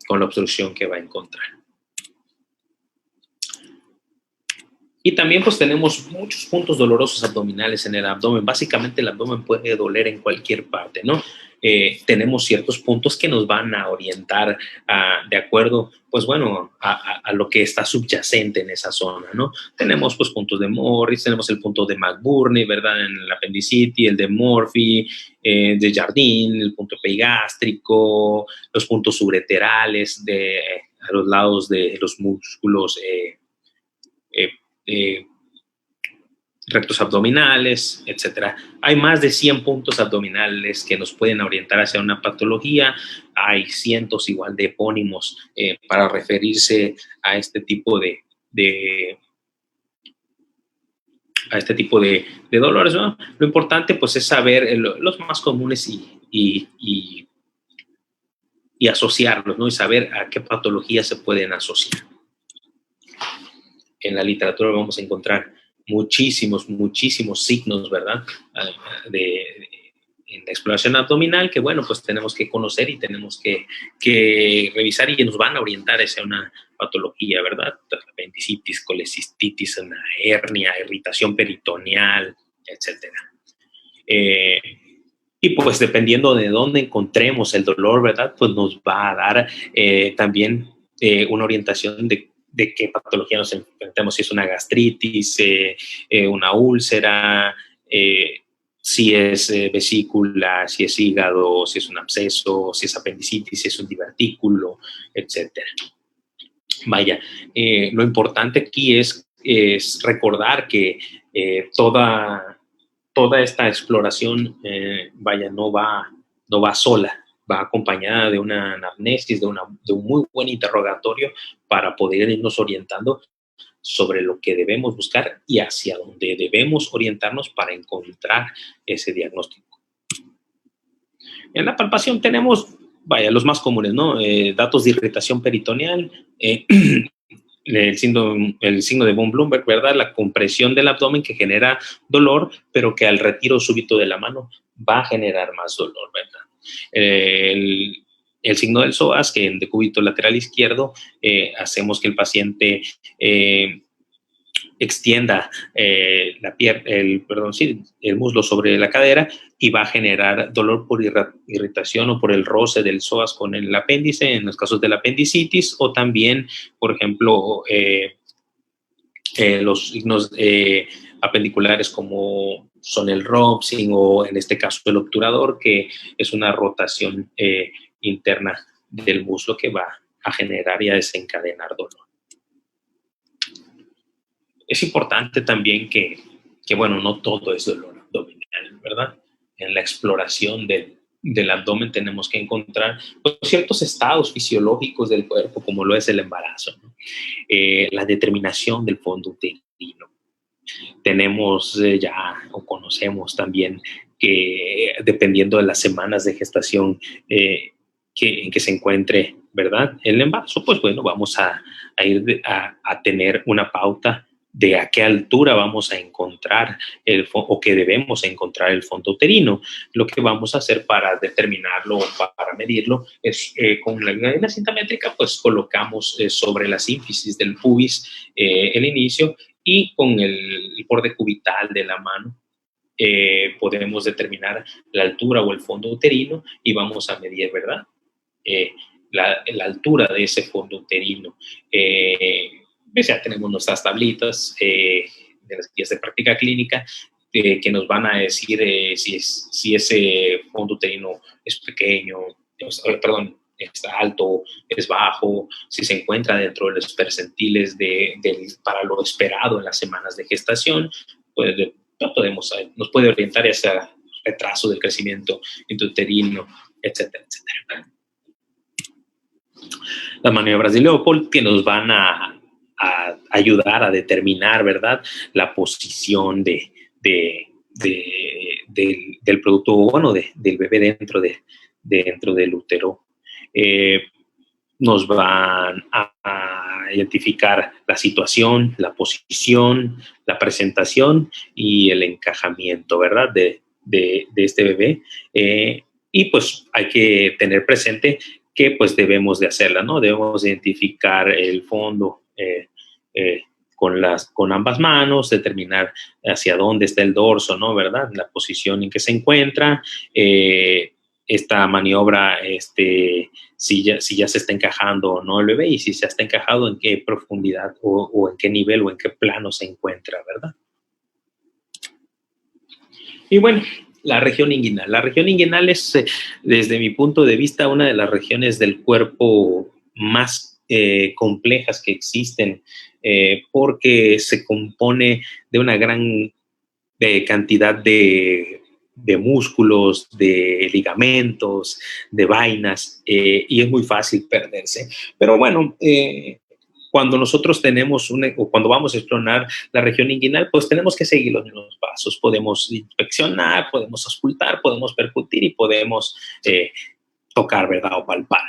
Speaker 2: obstrucción que va a encontrar. Y también pues tenemos muchos puntos dolorosos abdominales en el abdomen. Básicamente el abdomen puede doler en cualquier parte, ¿no? Tenemos ciertos puntos que nos van a orientar de acuerdo, pues bueno, a lo que está subyacente en esa zona, ¿no? Tenemos pues puntos de Morris, tenemos el punto de McBurney, ¿verdad? En el apendicitis, el de Murphy, de Jardín, el punto epigástrico, los puntos ureterales a los lados de los músculos rectos abdominales, etcétera. Hay más de 100 puntos abdominales que nos pueden orientar hacia una patología. Hay cientos igual de epónimos para referirse a este tipo de dolores, ¿no? Lo importante pues es saber los más comunes y asociarlos, ¿no? Y saber a qué patologías se pueden asociar. En la literatura vamos a encontrar muchísimos signos, ¿verdad? En la exploración abdominal que, bueno, pues tenemos que conocer y tenemos que revisar y nos van a orientar hacia una patología, ¿verdad? Apendicitis, colecistitis, una hernia, irritación peritoneal, etcétera. Y pues dependiendo de dónde encontremos el dolor, ¿verdad? Pues nos va a dar también una orientación de qué patología nos enfrentamos, si es una gastritis, una úlcera, si es vesícula, si es hígado, si es un absceso, si es apendicitis, si es un divertículo, etcétera. Vaya, lo importante aquí es recordar que toda esta exploración, vaya, no va sola, va acompañada de una anamnesis, de un muy buen interrogatorio para poder irnos orientando sobre lo que debemos buscar y hacia dónde debemos orientarnos para encontrar ese diagnóstico. En la palpación tenemos, vaya, los más comunes, ¿no? Datos de irritación peritoneal, el signo de von Blumberg, ¿verdad? La compresión del abdomen que genera dolor, pero que al retiro súbito de la mano va a generar más dolor, ¿verdad? El signo del psoas, que en decúbito lateral izquierdo hacemos que el paciente extienda el muslo sobre la cadera y va a generar dolor por irritación o por el roce del psoas con el apéndice en los casos de la apendicitis, o también, por ejemplo, los signos apendiculares como son el rhopsing o en este caso el obturador, que es una rotación interna del muslo que va a generar y a desencadenar dolor. Es importante también que, bueno, no todo es dolor abdominal, ¿verdad? En la exploración del abdomen tenemos que encontrar pues, ciertos estados fisiológicos del cuerpo, como lo es el embarazo, ¿no? La determinación del fondo uterino. Tenemos o conocemos también que dependiendo de las semanas de gestación en que se encuentre, ¿verdad? El embarazo, pues bueno, vamos a ir a tener una pauta de a qué altura vamos a encontrar o que debemos encontrar el fondo uterino. Lo que vamos a hacer para determinarlo, para medirlo, es con la cinta métrica, pues colocamos sobre la sínfisis del pubis el inicio y con el borde cubital de la mano podemos determinar la altura o el fondo uterino y vamos a medir, ¿verdad? La altura de ese fondo uterino. Ya tenemos nuestras tablitas de las guías de práctica clínica que nos van a decir si ese fondo uterino es pequeño, está alto, es bajo, si se encuentra dentro de los percentiles para lo esperado en las semanas de gestación, pues nos puede orientar hacia retraso del crecimiento intrauterino, etcétera, etcétera. Las maniobras de Leopold que nos van a ayudar a determinar, ¿verdad?, la posición del producto, bueno, del bebé dentro del útero. Nos van a identificar la situación, la posición, la presentación y el encajamiento, ¿verdad?, de este bebé. Y pues hay que tener presente que pues debemos de hacerla, ¿no? Debemos identificar el fondo con ambas manos, determinar hacia dónde está el dorso, ¿no? ¿Verdad? La posición en que se encuentra, esta maniobra, si ya se está encajando o no el bebé, y si se está encajado, en qué profundidad o en qué nivel o en qué plano se encuentra, ¿verdad? Y bueno, la región inguinal. La región inguinal es, desde mi punto de vista, una de las regiones del cuerpo más complejas que existen, porque se compone de una gran cantidad de músculos, de ligamentos, de vainas, y es muy fácil perderse. Pero bueno, cuando nosotros tenemos o cuando vamos a explorar la región inguinal, pues tenemos que seguir los mismos pasos. Podemos inspeccionar, podemos auscultar, podemos percutir y podemos tocar, ¿verdad? O palpar.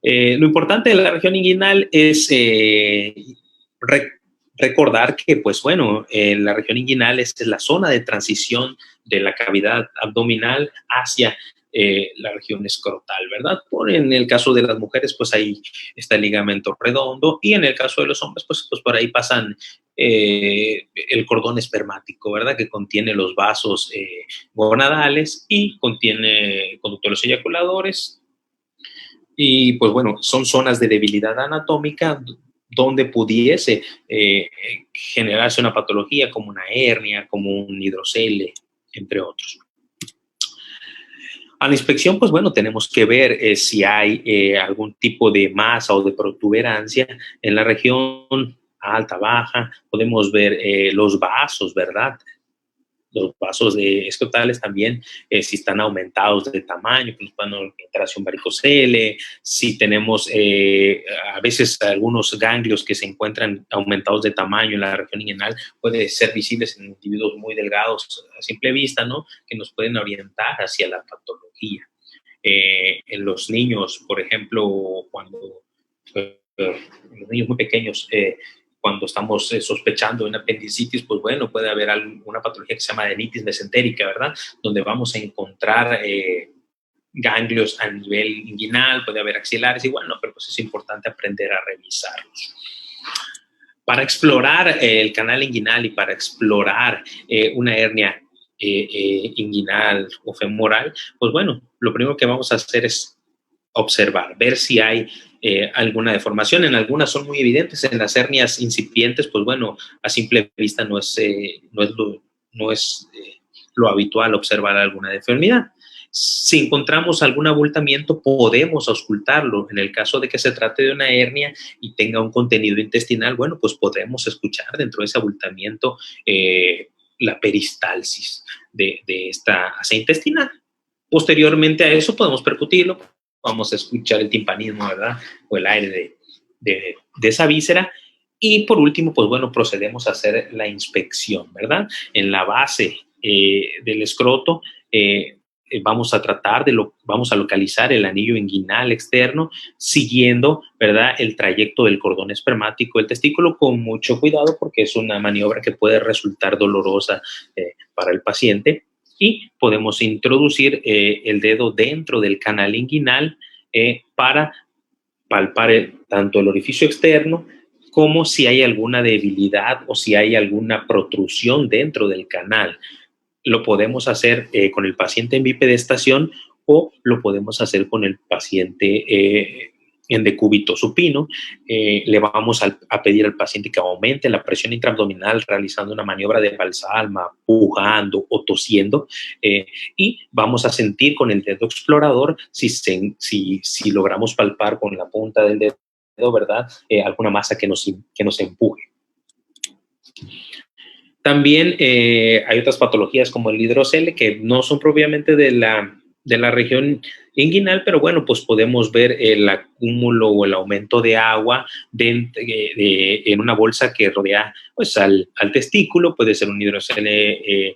Speaker 2: Lo importante de la región inguinal es recordar que, pues bueno, la región inguinal es la zona de transición de la cavidad abdominal hacia la región escrotal, ¿verdad? En el caso de las mujeres, pues ahí está el ligamento redondo, y en el caso de los hombres, pues por ahí pasan el cordón espermático, ¿verdad? Que contiene los vasos gonadales y contiene conductores eyaculadores. Y pues bueno, son zonas de debilidad anatómica donde pudiese generarse una patología como una hernia, como un hidrocele, entre otros. A la inspección, pues bueno, tenemos que ver si hay algún tipo de masa o de protuberancia en la región alta, baja. Podemos ver los vasos, ¿verdad? Los vasos escrotales también, si están aumentados de tamaño, que nos pueden orientar hacia un varicocele, si tenemos a veces algunos ganglios que se encuentran aumentados de tamaño en la región inguinal, puede ser visibles en individuos muy delgados a simple vista, ¿no? Que nos pueden orientar hacia la patología. En los niños, por ejemplo, cuando los niños muy pequeños, cuando estamos sospechando de una apendicitis, pues bueno, puede haber una patología que se llama adenitis mesentérica, ¿verdad? Donde vamos a encontrar ganglios a nivel inguinal, puede haber axilares, igual, ¿no? Pero pues es importante aprender a revisarlos. Para explorar el canal inguinal y para explorar una hernia inguinal o femoral, pues bueno, lo primero que vamos a hacer es observar, ver si hay alguna deformación. En algunas son muy evidentes, en las hernias incipientes, pues bueno, a simple vista no es lo habitual observar alguna deformidad. Si encontramos algún abultamiento, podemos auscultarlo. En el caso de que se trate de una hernia y tenga un contenido intestinal, bueno, pues podemos escuchar dentro de ese abultamiento la peristalsis de esta asa intestinal. Posteriormente a eso podemos percutirlo, vamos a escuchar el timpanismo, ¿verdad? O el aire de esa víscera. Y por último, pues bueno, procedemos a hacer la inspección, ¿verdad? En la base del escroto vamos a vamos a localizar el anillo inguinal externo siguiendo, ¿verdad?, el trayecto del cordón espermático del testículo con mucho cuidado porque es una maniobra que puede resultar dolorosa para el paciente. Y podemos introducir el dedo dentro del canal inguinal para palpar tanto el orificio externo como si hay alguna debilidad o si hay alguna protrusión dentro del canal. Lo podemos hacer con el paciente en bipedestación o lo podemos hacer con el paciente en decúbito supino. Le vamos a pedir al paciente que aumente la presión intraabdominal realizando una maniobra de valsalma, pujando o tosiendo, y vamos a sentir con el dedo explorador si logramos palpar con la punta del dedo, ¿verdad? Alguna masa que nos empuje. También hay otras patologías como el hidrocele que no son propiamente de la región inguinal, pero bueno, pues podemos ver el acúmulo o el aumento de agua en una bolsa que rodea pues, al testículo. Puede ser un hidrocele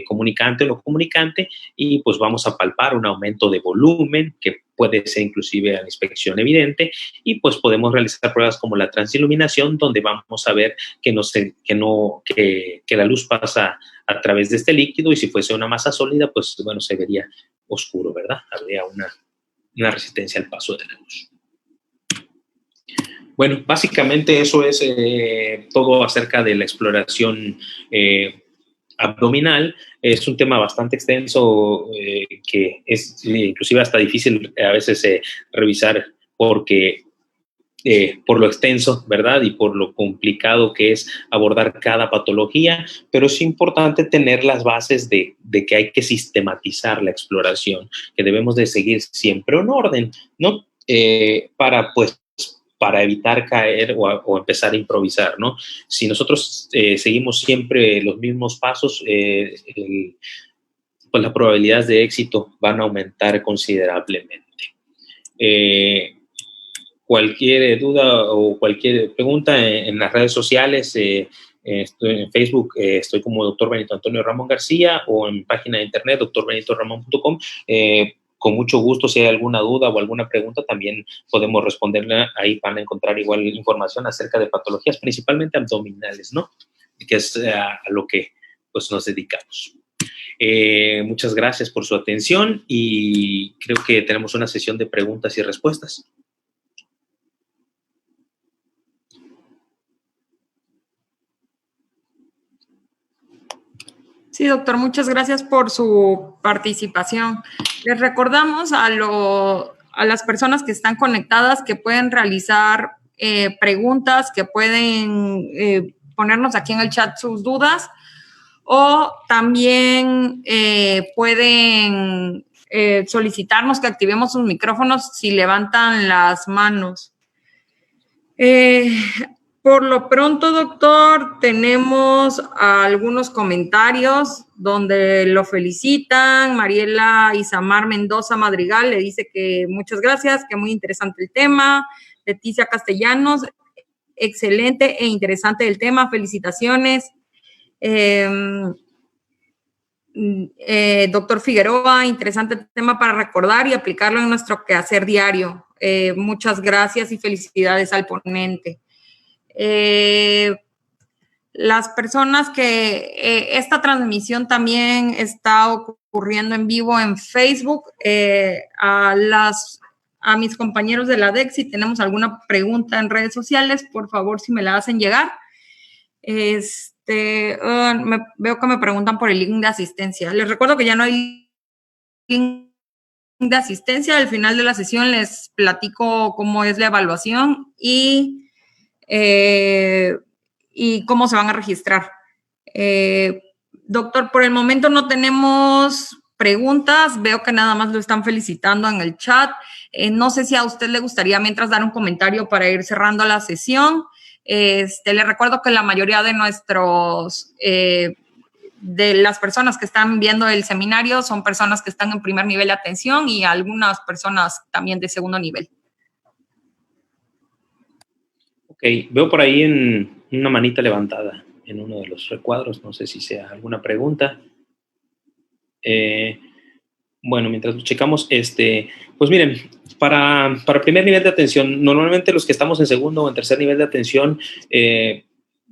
Speaker 2: comunicante o no comunicante, y pues vamos a palpar un aumento de volumen que puede ser inclusive a la inspección evidente, y pues podemos realizar pruebas como la transiluminación, donde vamos a ver que la luz pasa a través de este líquido, y si fuese una masa sólida, pues bueno, se vería oscuro, ¿verdad? Habría una resistencia al paso de la luz. Bueno, básicamente eso es todo acerca de la exploración abdominal. Es un tema bastante extenso que es inclusive hasta difícil a veces revisar porque por lo extenso, ¿verdad? Y por lo complicado que es abordar cada patología, pero es importante tener las bases de que hay que sistematizar la exploración, que debemos de seguir siempre un orden, ¿no? Para evitar caer o empezar a improvisar, ¿no? Si nosotros seguimos siempre los mismos pasos, pues las probabilidades de éxito van a aumentar considerablemente. cualquier duda o cualquier pregunta en las redes sociales. Estoy en Facebook, estoy como Dr. Benito Antonio Ramón García, o en mi página de internet, drbenitoramon.com. Con mucho gusto, si hay alguna duda o alguna pregunta, también podemos responderla. Ahí van a encontrar igual información acerca de patologías, principalmente abdominales, ¿no? Que es a lo que pues, nos dedicamos. Muchas gracias por su atención y creo que tenemos una sesión de preguntas y respuestas.
Speaker 1: Sí, doctor, muchas gracias por su participación. Les recordamos a las personas que están conectadas que pueden realizar preguntas, que pueden ponernos aquí en el chat sus dudas, o también pueden solicitarnos que activemos sus micrófonos si levantan las manos. Por lo pronto, doctor, tenemos algunos comentarios donde lo felicitan. Mariela Isamar Mendoza Madrigal le dice que muchas gracias, que muy interesante el tema. Leticia Castellanos, excelente e interesante el tema, felicitaciones. Doctor Figueroa, interesante tema para recordar y aplicarlo en nuestro quehacer diario. Muchas gracias y felicidades al ponente. Las personas que esta transmisión también está ocurriendo en vivo en Facebook. A mis compañeros de la DEC, si tenemos alguna pregunta en redes sociales, por favor, si me la hacen llegar. Veo que me preguntan por el link de asistencia. Les recuerdo que ya no hay link de asistencia. Al final de la sesión les platico cómo es la evaluación y cómo se van a registrar. Doctor, por el momento no tenemos preguntas. Veo que nada más lo están felicitando en el chat. No sé si a usted le gustaría mientras dar un comentario para ir cerrando la sesión. Le recuerdo que la mayoría de de las personas que están viendo el seminario son personas que están en primer nivel de atención y algunas personas también de segundo nivel.
Speaker 2: Ok, veo por ahí en una manita levantada en uno de los recuadros. No sé si sea alguna pregunta. Bueno, mientras lo checamos, pues miren, para el primer nivel de atención, normalmente los que estamos en segundo o en tercer nivel de atención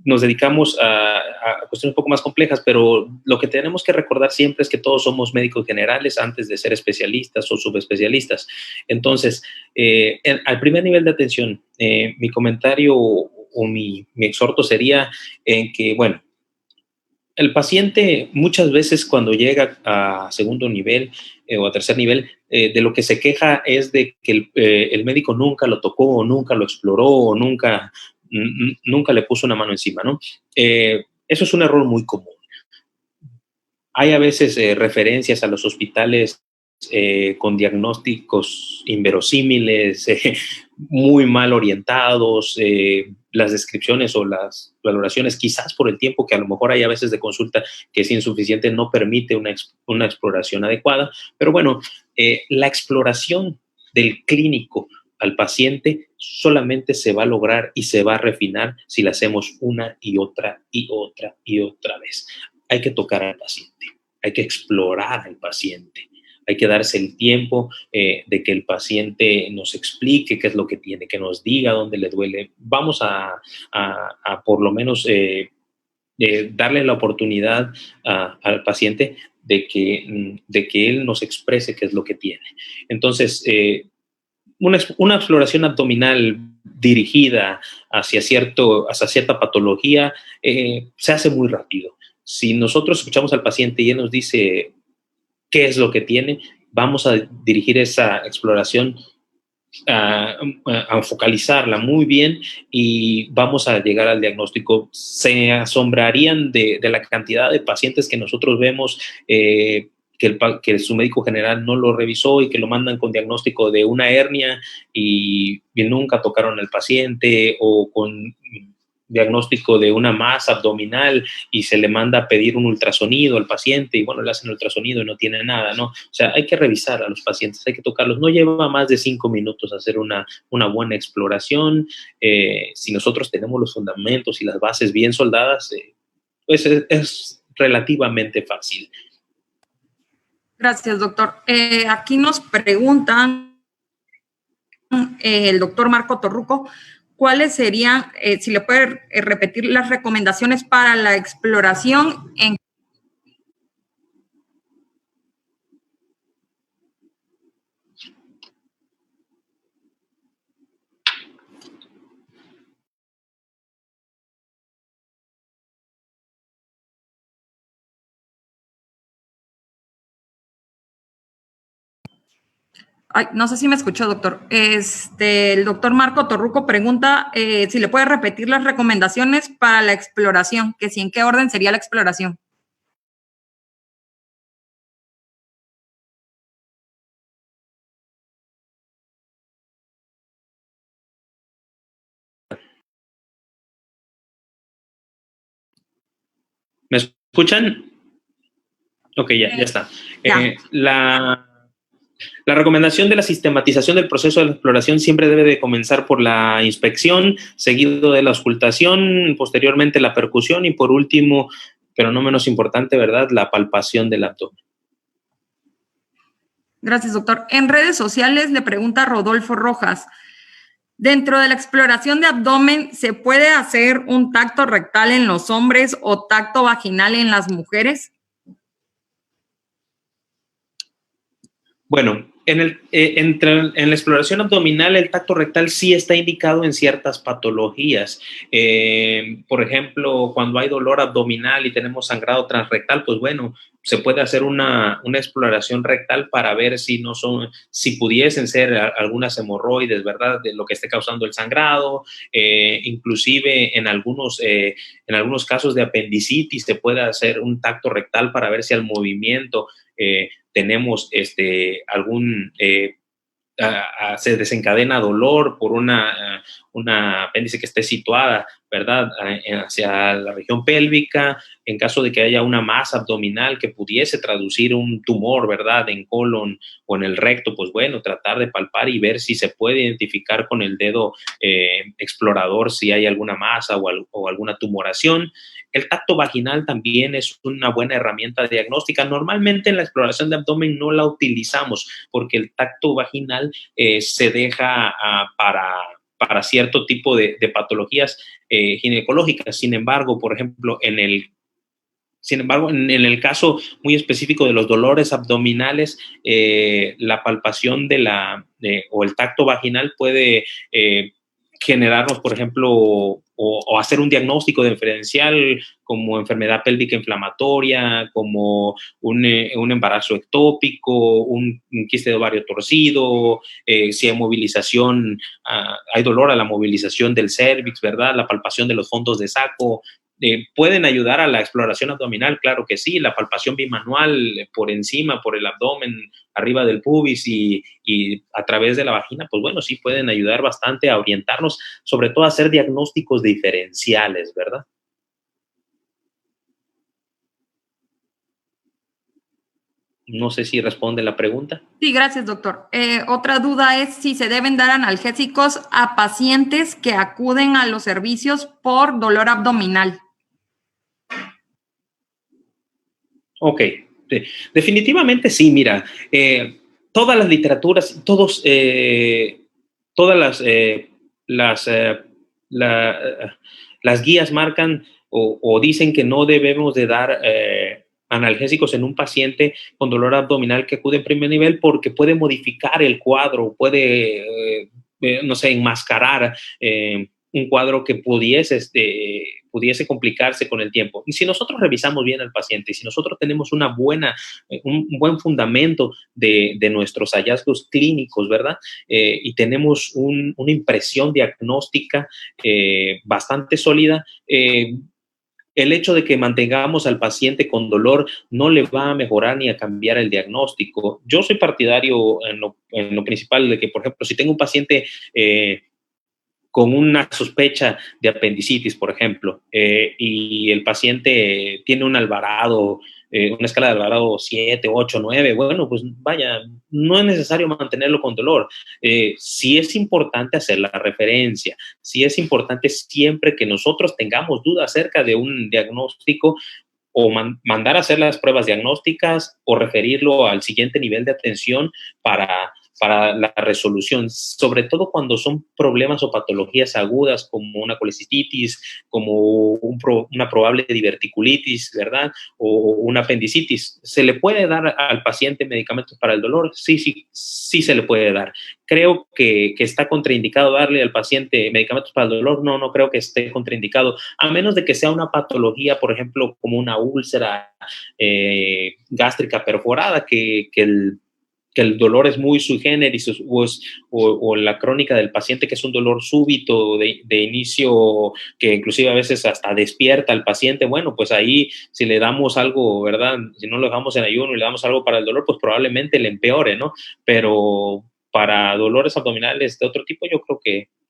Speaker 2: nos dedicamos a cuestiones un poco más complejas, pero lo que tenemos que recordar siempre es que todos somos médicos generales antes de ser especialistas o subespecialistas. Entonces, al primer nivel de atención, mi comentario o mi exhorto sería en que, bueno, el paciente muchas veces cuando llega a segundo nivel o a tercer nivel, de lo que se queja es de que el médico nunca lo tocó, o nunca lo exploró, o nunca le puso una mano encima, ¿no? Eso es un error muy común. Hay a veces referencias a los hospitales con diagnósticos inverosímiles, muy mal orientados, las descripciones o las valoraciones, quizás por el tiempo que a lo mejor hay a veces de consulta que es insuficiente, no permite una exploración adecuada. Pero bueno, la exploración del clínico al paciente solamente se va a lograr y se va a refinar si la hacemos una y otra y otra y otra vez. Hay que tocar al paciente, hay que explorar al paciente. Hay que darse el tiempo de que el paciente nos explique qué es lo que tiene, que nos diga dónde le duele. Vamos a por lo menos darle la oportunidad al paciente de que él nos exprese qué es lo que tiene. Entonces, una exploración abdominal dirigida hacia cierta patología se hace muy rápido. Si nosotros escuchamos al paciente y él nos dice qué es lo que tiene, vamos a dirigir esa exploración a focalizarla muy bien y vamos a llegar al diagnóstico. Se asombrarían de la cantidad de pacientes que nosotros vemos que su médico general no lo revisó y que lo mandan con diagnóstico de una hernia y nunca tocaron al paciente, o con diagnóstico de una masa abdominal y se le manda a pedir un ultrasonido al paciente y bueno, le hacen el ultrasonido y no tiene nada, ¿no? O sea, hay que revisar a los pacientes, hay que tocarlos. No lleva más de 5 minutos hacer una buena exploración. Si nosotros tenemos los fundamentos y las bases bien soldadas, pues es relativamente fácil.
Speaker 1: Gracias, doctor. Aquí nos preguntan el doctor Marco Torruco, ¿cuáles serían, si le puede repetir las recomendaciones para la exploración en... Ay, no sé si me escuchó, doctor. El doctor Marco Torruco pregunta si le puede repetir las recomendaciones para la exploración, que si en qué orden sería la exploración.
Speaker 2: ¿Me escuchan? Ok, ya está. La recomendación de la sistematización del proceso de la exploración siempre debe de comenzar por la inspección, seguido de la auscultación, posteriormente la percusión y por último, pero no menos importante, ¿verdad?, la palpación del abdomen.
Speaker 1: Gracias, doctor. En redes sociales le pregunta Rodolfo Rojas, dentro de la exploración de abdomen, ¿se puede hacer un tacto rectal en los hombres o tacto vaginal en las mujeres?
Speaker 2: Bueno, en la exploración abdominal, el tacto rectal sí está indicado en ciertas patologías. Por ejemplo, cuando hay dolor abdominal y tenemos sangrado transrectal, pues bueno, se puede hacer una exploración rectal para ver si pudiesen ser algunas hemorroides, ¿verdad?, de lo que esté causando el sangrado. Inclusive en algunos casos de apendicitis se puede hacer un tacto rectal para ver si al movimiento tenemos se desencadena dolor por una apéndice que esté situada, ¿verdad?, hacia la región pélvica. En caso de que haya una masa abdominal que pudiese traducir un tumor, ¿verdad?, en colon o en el recto, pues bueno, tratar de palpar y ver si se puede identificar con el dedo explorador si hay alguna masa o alguna tumoración. El tacto vaginal también es una buena herramienta diagnóstica. Normalmente en la exploración de abdomen no la utilizamos porque el tacto vaginal se deja para cierto tipo de patologías ginecológicas. Sin embargo, por ejemplo, en el caso muy específico de los dolores abdominales, la palpación o el tacto vaginal puede generarnos, por ejemplo, o hacer un diagnóstico diferencial como enfermedad pélvica inflamatoria, como un embarazo ectópico, un quiste de ovario torcido, si hay movilización, hay dolor a la movilización del cérvix, ¿verdad?, la palpación de los fondos de saco. ¿Pueden ayudar a la exploración abdominal? Claro que sí. La palpación bimanual por encima, por el abdomen, arriba del pubis y a través de la vagina, pues bueno, sí pueden ayudar bastante a orientarnos, sobre todo a hacer diagnósticos diferenciales, ¿verdad? No sé si responde la pregunta.
Speaker 1: Sí, gracias, doctor. Otra duda es si se deben dar analgésicos a pacientes que acuden a los servicios por dolor abdominal.
Speaker 2: Ok, definitivamente sí, mira, todas las literaturas, todas las guías marcan o dicen que no debemos de dar analgésicos en un paciente con dolor abdominal que acude en primer nivel porque puede modificar el cuadro, puede, no sé, enmascarar un cuadro que pudiese complicarse con el tiempo. Y si nosotros revisamos bien al paciente, y si nosotros tenemos un buen fundamento de nuestros hallazgos clínicos, ¿verdad? Y tenemos una impresión diagnóstica bastante sólida, el hecho de que mantengamos al paciente con dolor no le va a mejorar ni a cambiar el diagnóstico. Yo soy partidario en lo principal de que, por ejemplo, si tengo un paciente con una sospecha de apendicitis, por ejemplo, y el paciente tiene un Alvarado, una escala de Alvarado 7, 8, 9, bueno, pues vaya, no es necesario mantenerlo con dolor. Sí es importante hacer la referencia, sí es importante siempre que nosotros tengamos dudas acerca de un diagnóstico o mandar a hacer las pruebas diagnósticas o referirlo al siguiente nivel de atención para la resolución, sobre todo cuando son problemas o patologías agudas como una colecistitis, como una probable diverticulitis, ¿verdad? O una apendicitis. ¿Se le puede dar al paciente medicamentos para el dolor? Sí, sí, sí se le puede dar. Creo que está contraindicado darle al paciente medicamentos para el dolor. No, no creo que esté contraindicado, a menos de que sea una patología, por ejemplo, como una úlcera gástrica perforada, que el dolor es muy sui generis o la crónica del paciente, que es un dolor súbito de inicio, que inclusive a veces hasta despierta al paciente. Bueno, pues ahí si le damos algo, ¿verdad? Si no lo dejamos en ayuno y le damos algo para el dolor, pues probablemente le empeore, ¿no? Pero para dolores abdominales de otro tipo, yo creo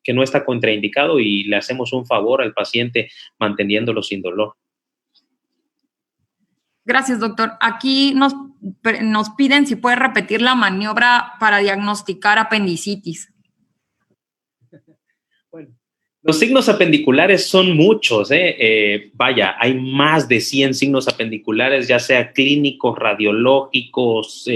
Speaker 2: que no está contraindicado y le hacemos un favor al paciente manteniéndolo sin dolor.
Speaker 1: Gracias, doctor. Aquí nos piden si puede repetir la maniobra para diagnosticar apendicitis.
Speaker 2: Bueno, los signos apendiculares son muchos, vaya, hay más de 100 signos apendiculares, ya sea clínicos, radiológicos,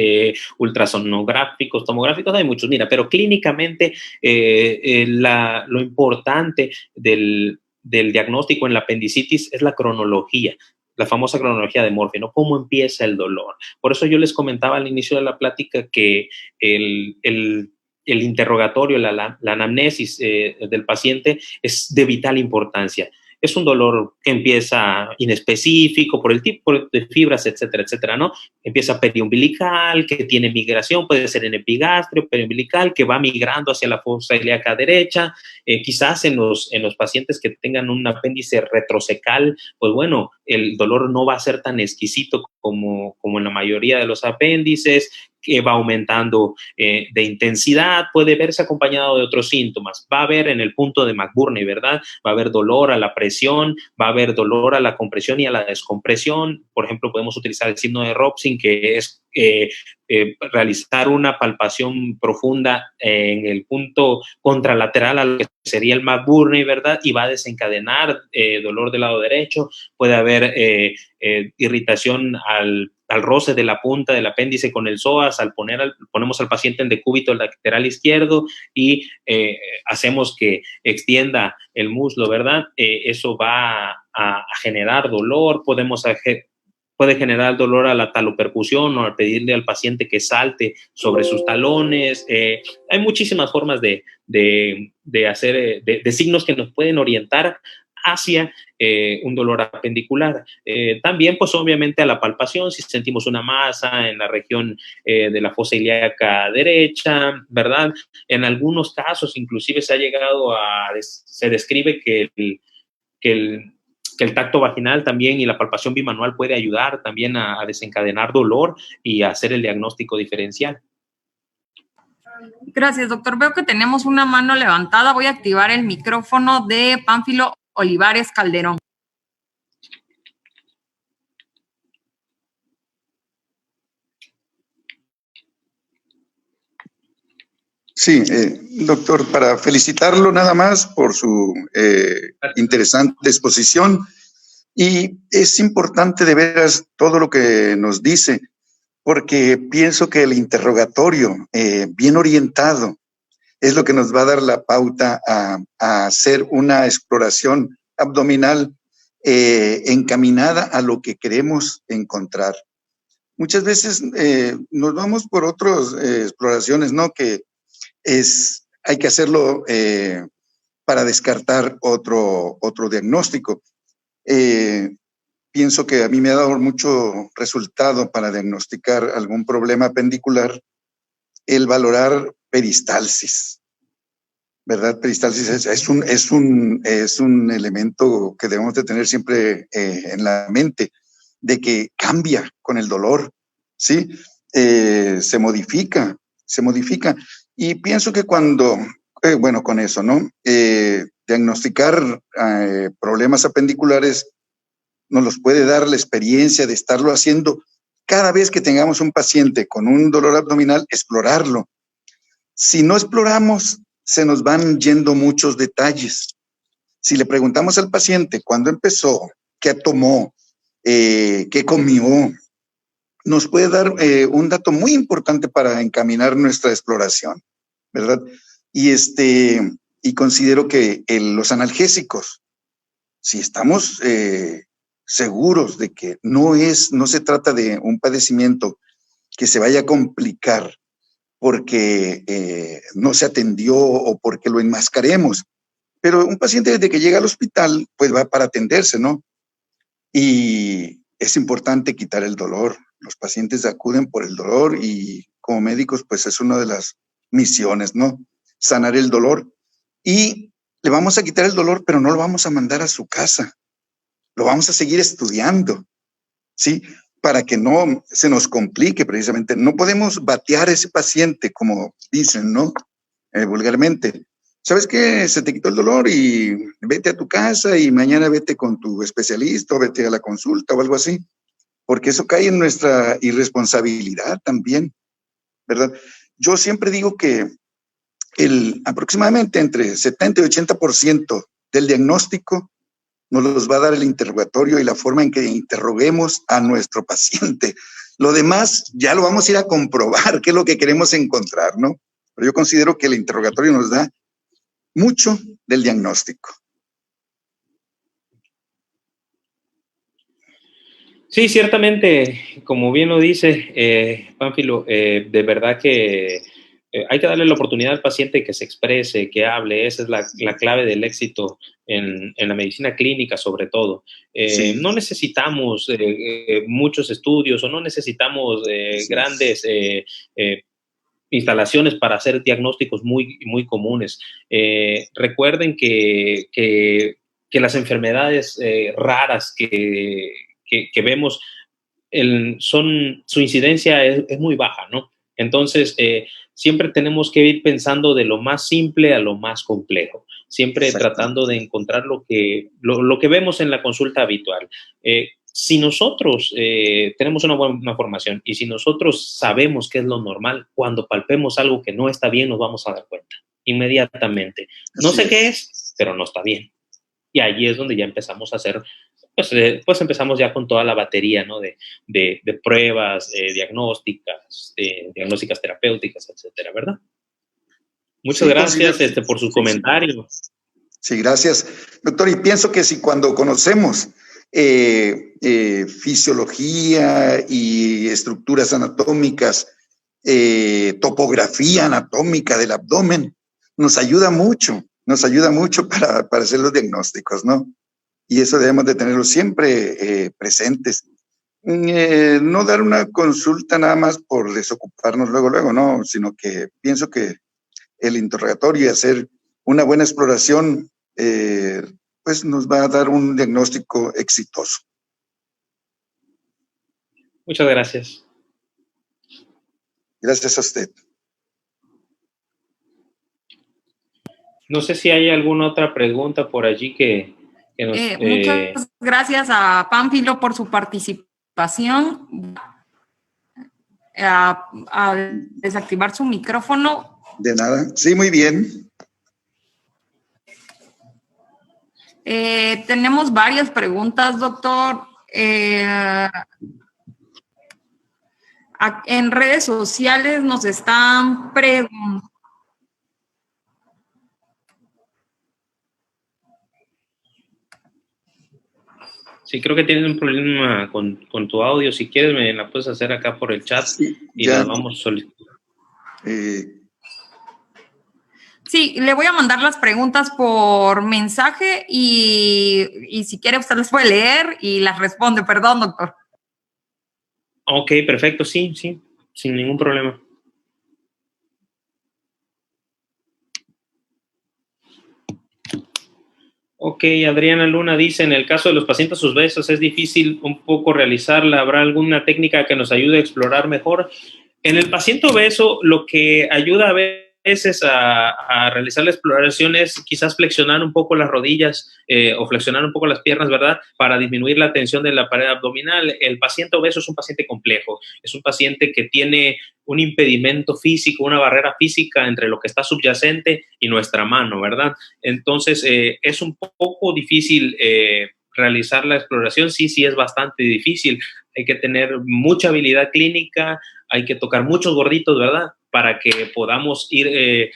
Speaker 2: ultrasonográficos, tomográficos, hay muchos. Mira, pero clínicamente lo importante del diagnóstico en la apendicitis es la cronología, la famosa cronología de Morphy, ¿no? ¿Cómo empieza el dolor? Por eso yo les comentaba al inicio de la plática que el interrogatorio, la anamnesis del paciente es de vital importancia. Es un dolor que empieza inespecífico por el tipo de fibras, etcétera, etcétera, ¿no? Empieza periumbilical, que tiene migración, puede ser en epigastrio, periumbilical, que va migrando hacia la fosa ilíaca derecha. Quizás en los pacientes que tengan un apéndice retrocecal, pues bueno, el dolor no va a ser tan exquisito como en la mayoría de los apéndices, que va aumentando de intensidad, puede verse acompañado de otros síntomas. Va a haber en el punto de McBurney, ¿verdad? Va a haber dolor a la presión, va a haber dolor a la compresión y a la descompresión. Por ejemplo, podemos utilizar el signo de Robson, que es realizar una palpación profunda en el punto contralateral a lo que sería el McBurney, ¿verdad? Y va a desencadenar dolor del lado derecho. Puede haber irritación al roce de la punta del apéndice con el psoas, ponemos al paciente en decúbito lateral izquierdo y hacemos que extienda el muslo, ¿verdad? Eso va a generar dolor. Puede generar dolor a la talopercusión o al pedirle al paciente que salte sobre sus talones. Hay muchísimas formas de hacer, de signos que nos pueden orientar hacia un dolor apendicular. También, pues obviamente a la palpación, si sentimos una masa en la región de la fosa ilíaca derecha, ¿verdad? En algunos casos inclusive se describe que el tacto vaginal también y la palpación bimanual puede ayudar también a desencadenar dolor y a hacer el diagnóstico diferencial.
Speaker 1: Gracias, doctor. Veo que tenemos una mano levantada. Voy a activar el micrófono de Pánfilo Olivares Calderón.
Speaker 3: Sí, doctor, para felicitarlo nada más por su interesante exposición. Y es importante de veras todo lo que nos dice, porque pienso que el interrogatorio bien orientado es lo que nos va a dar la pauta a hacer una exploración abdominal encaminada a lo que queremos encontrar. Muchas veces nos vamos por otras exploraciones, ¿no? Que hay que hacerlo para descartar otro diagnóstico. Pienso que a mí me ha dado mucho resultado para diagnosticar algún problema apendicular el valorar peristalsis, ¿verdad? Peristalsis es un elemento que debemos de tener siempre en la mente, de que cambia con el dolor, ¿sí? Se modifica. Y pienso que cuando bueno, con eso, ¿no? Diagnosticar problemas apendiculares nos los puede dar la experiencia de estarlo haciendo cada vez que tengamos un paciente con un dolor abdominal, explorarlo. Si no exploramos, se nos van yendo muchos detalles. Si le preguntamos al paciente cuándo empezó, qué tomó, qué comió, nos puede dar un dato muy importante para encaminar nuestra exploración, ¿verdad? Y considero que los analgésicos, si estamos seguros de que no se trata de un padecimiento que se vaya a complicar porque no se atendió o porque lo enmascaremos, pero un paciente desde que llega al hospital, pues va para atenderse, ¿no? Y es importante quitar el dolor. Los pacientes acuden por el dolor y como médicos, pues es una de las misiones, ¿no? Sanar el dolor. Y le vamos a quitar el dolor, pero no lo vamos a mandar a su casa. Lo vamos a seguir estudiando, ¿sí? Para que no se nos complique precisamente. No podemos batear a ese paciente, como dicen, ¿no? Vulgarmente. ¿Sabes qué? Se te quitó el dolor y vete a tu casa y mañana vete con tu especialista o vete a la consulta o algo así. Porque eso cae en nuestra irresponsabilidad también, ¿verdad? Yo siempre digo que aproximadamente entre 70 y 80% del diagnóstico nos los va a dar el interrogatorio y la forma en que interroguemos a nuestro paciente. Lo demás ya lo vamos a ir a comprobar, qué es lo que queremos encontrar, ¿no? Pero yo considero que el interrogatorio nos da mucho del diagnóstico.
Speaker 2: Sí, ciertamente, como bien lo dice Pánfilo, de verdad que hay que darle la oportunidad al paciente que se exprese, que hable. Esa es la clave del éxito en la medicina clínica, sobre todo.
Speaker 3: Sí.
Speaker 2: No necesitamos muchos estudios o no necesitamos grandes instalaciones para hacer diagnósticos muy, muy comunes. Recuerden que las enfermedades raras que vemos, su incidencia es muy baja, ¿no? Entonces, siempre tenemos que ir pensando de lo más simple a lo más complejo, siempre tratando de encontrar lo que vemos en la consulta habitual. Si nosotros tenemos una buena formación y si nosotros sabemos qué es lo normal, cuando palpemos algo que no está bien, nos vamos a dar cuenta inmediatamente. No sé qué es, pero no está bien. Y allí es donde ya empezamos a hacer, pues empezamos ya con toda la batería, ¿no? de pruebas diagnósticas, diagnósticas terapéuticas, etcétera, ¿verdad? Muchas gracias por sus comentarios.
Speaker 3: Sí, gracias, doctor. Y pienso que si cuando conocemos fisiología y estructuras anatómicas, topografía anatómica del abdomen, nos ayuda mucho para hacer los diagnósticos, ¿no? Y eso debemos de tenerlo siempre presentes. No dar una consulta nada más por desocuparnos luego, no, sino que pienso que el interrogatorio y hacer una buena exploración pues nos va a dar un diagnóstico exitoso.
Speaker 2: Muchas gracias.
Speaker 3: Gracias a usted.
Speaker 2: No sé si hay alguna otra pregunta por allí que nos...
Speaker 1: Muchas gracias a Pánfilo por su participación. A desactivar su micrófono.
Speaker 3: De nada. Sí, muy bien.
Speaker 1: Tenemos varias preguntas, doctor. En redes sociales nos están preguntando.
Speaker 2: Sí, creo que tienes un problema con tu audio. Si quieres, me la puedes hacer acá por el chat y la vamos a solicitar.
Speaker 1: Sí, le voy a mandar las preguntas por mensaje y si quiere usted las puede leer y las responde. Perdón, doctor.
Speaker 2: Ok, perfecto. Sí, sin ningún problema. Ok, Adriana Luna dice, en el caso de los pacientes obesos es difícil un poco realizarla. ¿Habrá alguna técnica que nos ayude a explorar mejor? En el paciente obeso, lo que ayuda a ver veces a realizar la exploración es quizás flexionar un poco las rodillas o flexionar un poco las piernas, ¿verdad? Para disminuir la tensión de la pared abdominal. El paciente obeso es un paciente complejo, es un paciente que tiene un impedimento físico, una barrera física entre lo que está subyacente y nuestra mano, ¿verdad? Entonces, es un poco difícil realizar la exploración. Sí, es bastante difícil. Hay que tener mucha habilidad clínica, hay que tocar muchos gorditos, ¿verdad? Para que podamos ir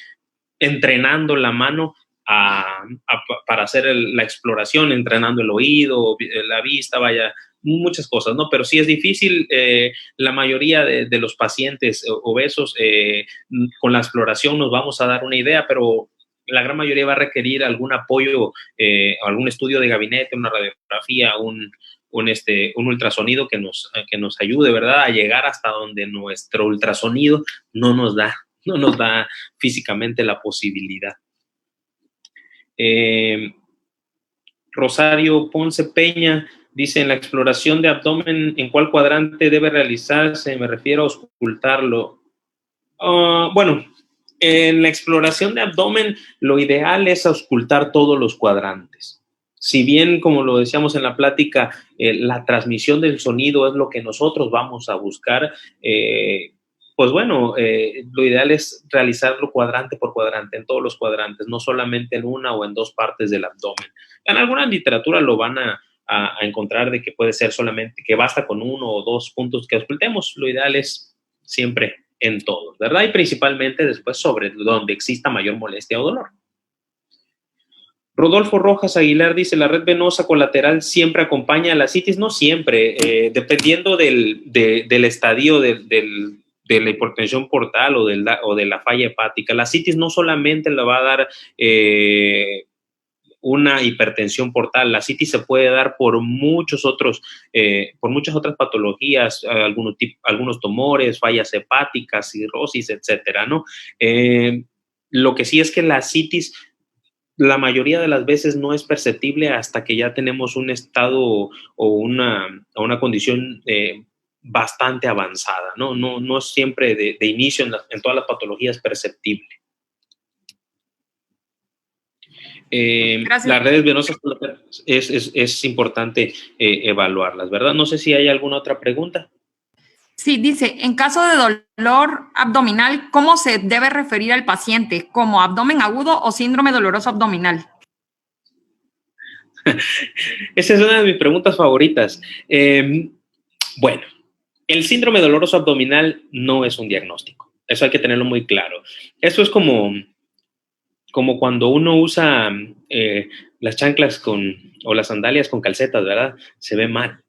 Speaker 2: entrenando la mano para hacer la exploración, entrenando el oído, la vista, vaya, muchas cosas, ¿no? Pero sí es difícil. La mayoría de los pacientes obesos, con la exploración nos vamos a dar una idea, pero la gran mayoría va a requerir algún apoyo, algún estudio de gabinete, una radiografía, un ultrasonido que nos ayude, ¿verdad? A llegar hasta donde nuestro ultrasonido no nos da físicamente la posibilidad. Rosario Ponce Peña dice, en la exploración de abdomen, ¿en cuál cuadrante debe realizarse? Me refiero a auscultarlo. Bueno, en la exploración de abdomen, lo ideal es auscultar todos los cuadrantes. Si bien, como lo decíamos en la plática, la transmisión del sonido es lo que nosotros vamos a buscar, pues bueno, lo ideal es realizarlo cuadrante por cuadrante, en todos los cuadrantes, no solamente en una o en dos partes del abdomen. En alguna literatura lo van a encontrar de que puede ser solamente, que basta con uno o dos puntos que auscultemos. Lo ideal es siempre en todos, ¿verdad? Y principalmente después sobre donde exista mayor molestia o dolor. Rodolfo Rojas Aguilar dice, ¿la red venosa colateral siempre acompaña a la citis? No siempre, dependiendo del estadio de la hipertensión portal o de la falla hepática. La citis no solamente le va a dar una hipertensión portal. La citis se puede dar por muchas otras patologías, algunos tumores, fallas hepáticas, cirrosis, etcétera, ¿no? Lo que sí es que la citis la mayoría de las veces no es perceptible hasta que ya tenemos un estado o una condición bastante avanzada, ¿no? No es siempre de inicio en todas las patologías perceptible. Las redes venosas es importante evaluarlas, ¿verdad? No sé si hay alguna otra pregunta.
Speaker 1: Sí, dice, en caso de dolor abdominal, ¿cómo se debe referir al paciente? ¿Como abdomen agudo o síndrome doloroso abdominal?
Speaker 2: Esa es una de mis preguntas favoritas. Bueno, el síndrome doloroso abdominal no es un diagnóstico. Eso hay que tenerlo muy claro. Eso es como cuando uno usa las chanclas o las sandalias con calcetas, ¿verdad? Se ve mal.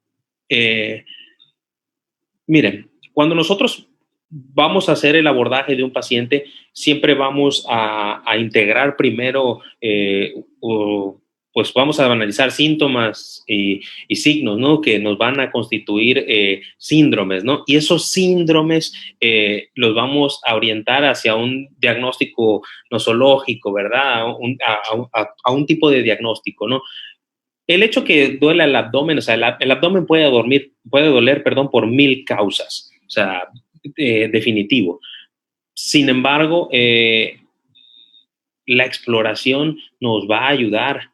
Speaker 2: Miren, cuando nosotros vamos a hacer el abordaje de un paciente, siempre vamos a integrar primero, pues vamos a analizar síntomas y signos, ¿no? Que nos van a constituir síndromes, ¿no? Y esos síndromes los vamos a orientar hacia un diagnóstico nosológico, ¿verdad? A un tipo de diagnóstico, ¿no? El hecho que duela el abdomen, o sea, el abdomen puede doler, por 1000 causas, o sea, definitivo. Sin embargo, la exploración nos va a ayudar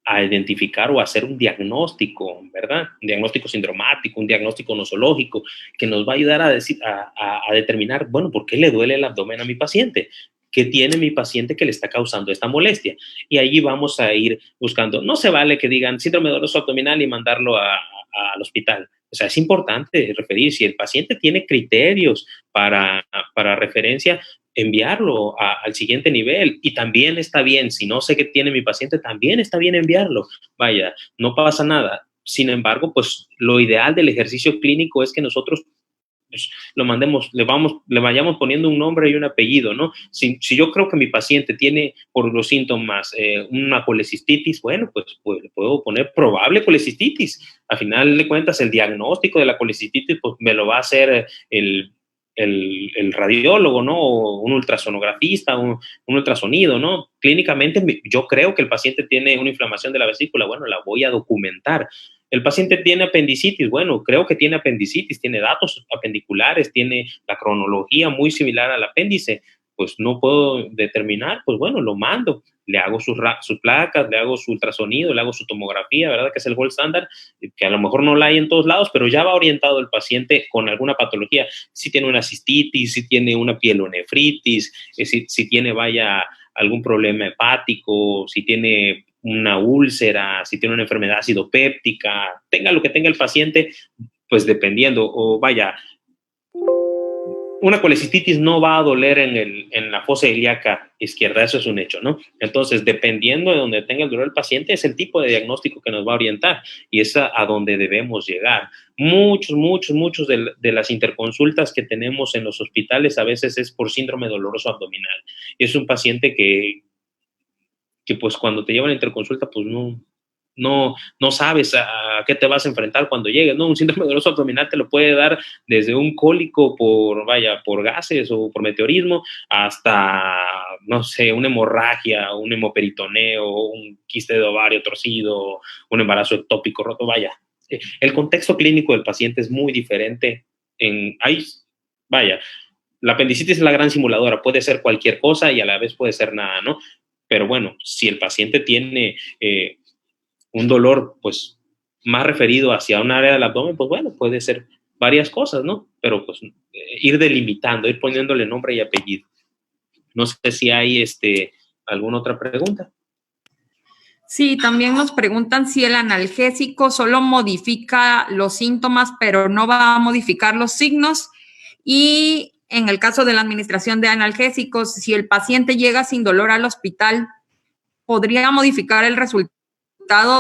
Speaker 2: a identificar o a hacer un diagnóstico, ¿verdad? Un diagnóstico sindromático, un diagnóstico nosológico, que nos va a ayudar a determinar, bueno, ¿por qué le duele el abdomen a mi paciente? ¿Qué tiene mi paciente que le está causando esta molestia? Y allí vamos a ir buscando. No se vale que digan síndrome doloroso abdominal y mandarlo al hospital. O sea, es importante referir. Si el paciente tiene criterios para referencia, enviarlo al siguiente nivel. Y también está bien, si no sé qué tiene mi paciente, también está bien enviarlo. Vaya, no pasa nada. Sin embargo, pues lo ideal del ejercicio clínico es que nosotros pues, lo mandemos, le vayamos poniendo un nombre y un apellido, ¿no? Si yo creo que mi paciente tiene por los síntomas una colecistitis, bueno, pues puedo poner probable colecistitis. A final de cuentas, el diagnóstico de la colecistitis pues me lo va a hacer el radiólogo, ¿no? O un ultrasonografista, un ultrasonido, ¿no? Clínicamente yo creo que el paciente tiene una inflamación de la vesícula, bueno, la voy a documentar. El paciente tiene apendicitis, bueno, creo que tiene apendicitis, tiene datos apendiculares, tiene la cronología muy similar al apéndice. pues no puedo determinar, pues bueno, lo mando, le hago sus placas, le hago su ultrasonido, le hago su tomografía, ¿verdad? Que es el gold standard, que a lo mejor no la hay en todos lados, pero ya va orientado el paciente con alguna patología, si tiene una cistitis, si tiene una pielonefritis, si tiene, vaya, algún problema hepático, si tiene una úlcera, si tiene una enfermedad acidopéptica, tenga lo que tenga el paciente, pues dependiendo, o vaya, una colecistitis no va a doler en la fosa ilíaca izquierda, eso es un hecho, ¿no? Entonces, dependiendo de donde tenga el dolor el paciente, es el tipo de diagnóstico que nos va a orientar y es a donde debemos llegar. Muchos de las interconsultas que tenemos en los hospitales a veces es por síndrome doloroso abdominal. Y es un paciente que pues cuando te llevan a la interconsulta, pues no sabes a qué te vas a enfrentar cuando llegues, ¿no? Un síndrome doloroso abdominal te lo puede dar desde un cólico por gases o por meteorismo hasta, no sé, una hemorragia, un hemoperitoneo, un quiste de ovario torcido, un embarazo ectópico roto, vaya. El contexto clínico del paciente es muy diferente. La apendicitis es la gran simuladora, puede ser cualquier cosa y a la vez puede ser nada, ¿no? Pero bueno, si el paciente tiene un dolor, pues, más referido hacia un área del abdomen, pues bueno, puede ser varias cosas, ¿no? Pero pues ir delimitando, ir poniéndole nombre y apellido. No sé si hay alguna otra pregunta.
Speaker 1: Sí, también nos preguntan si el analgésico solo modifica los síntomas, pero no va a modificar los signos. Y en el caso de la administración de analgésicos, si el paciente llega sin dolor al hospital, ¿podría modificar el resultado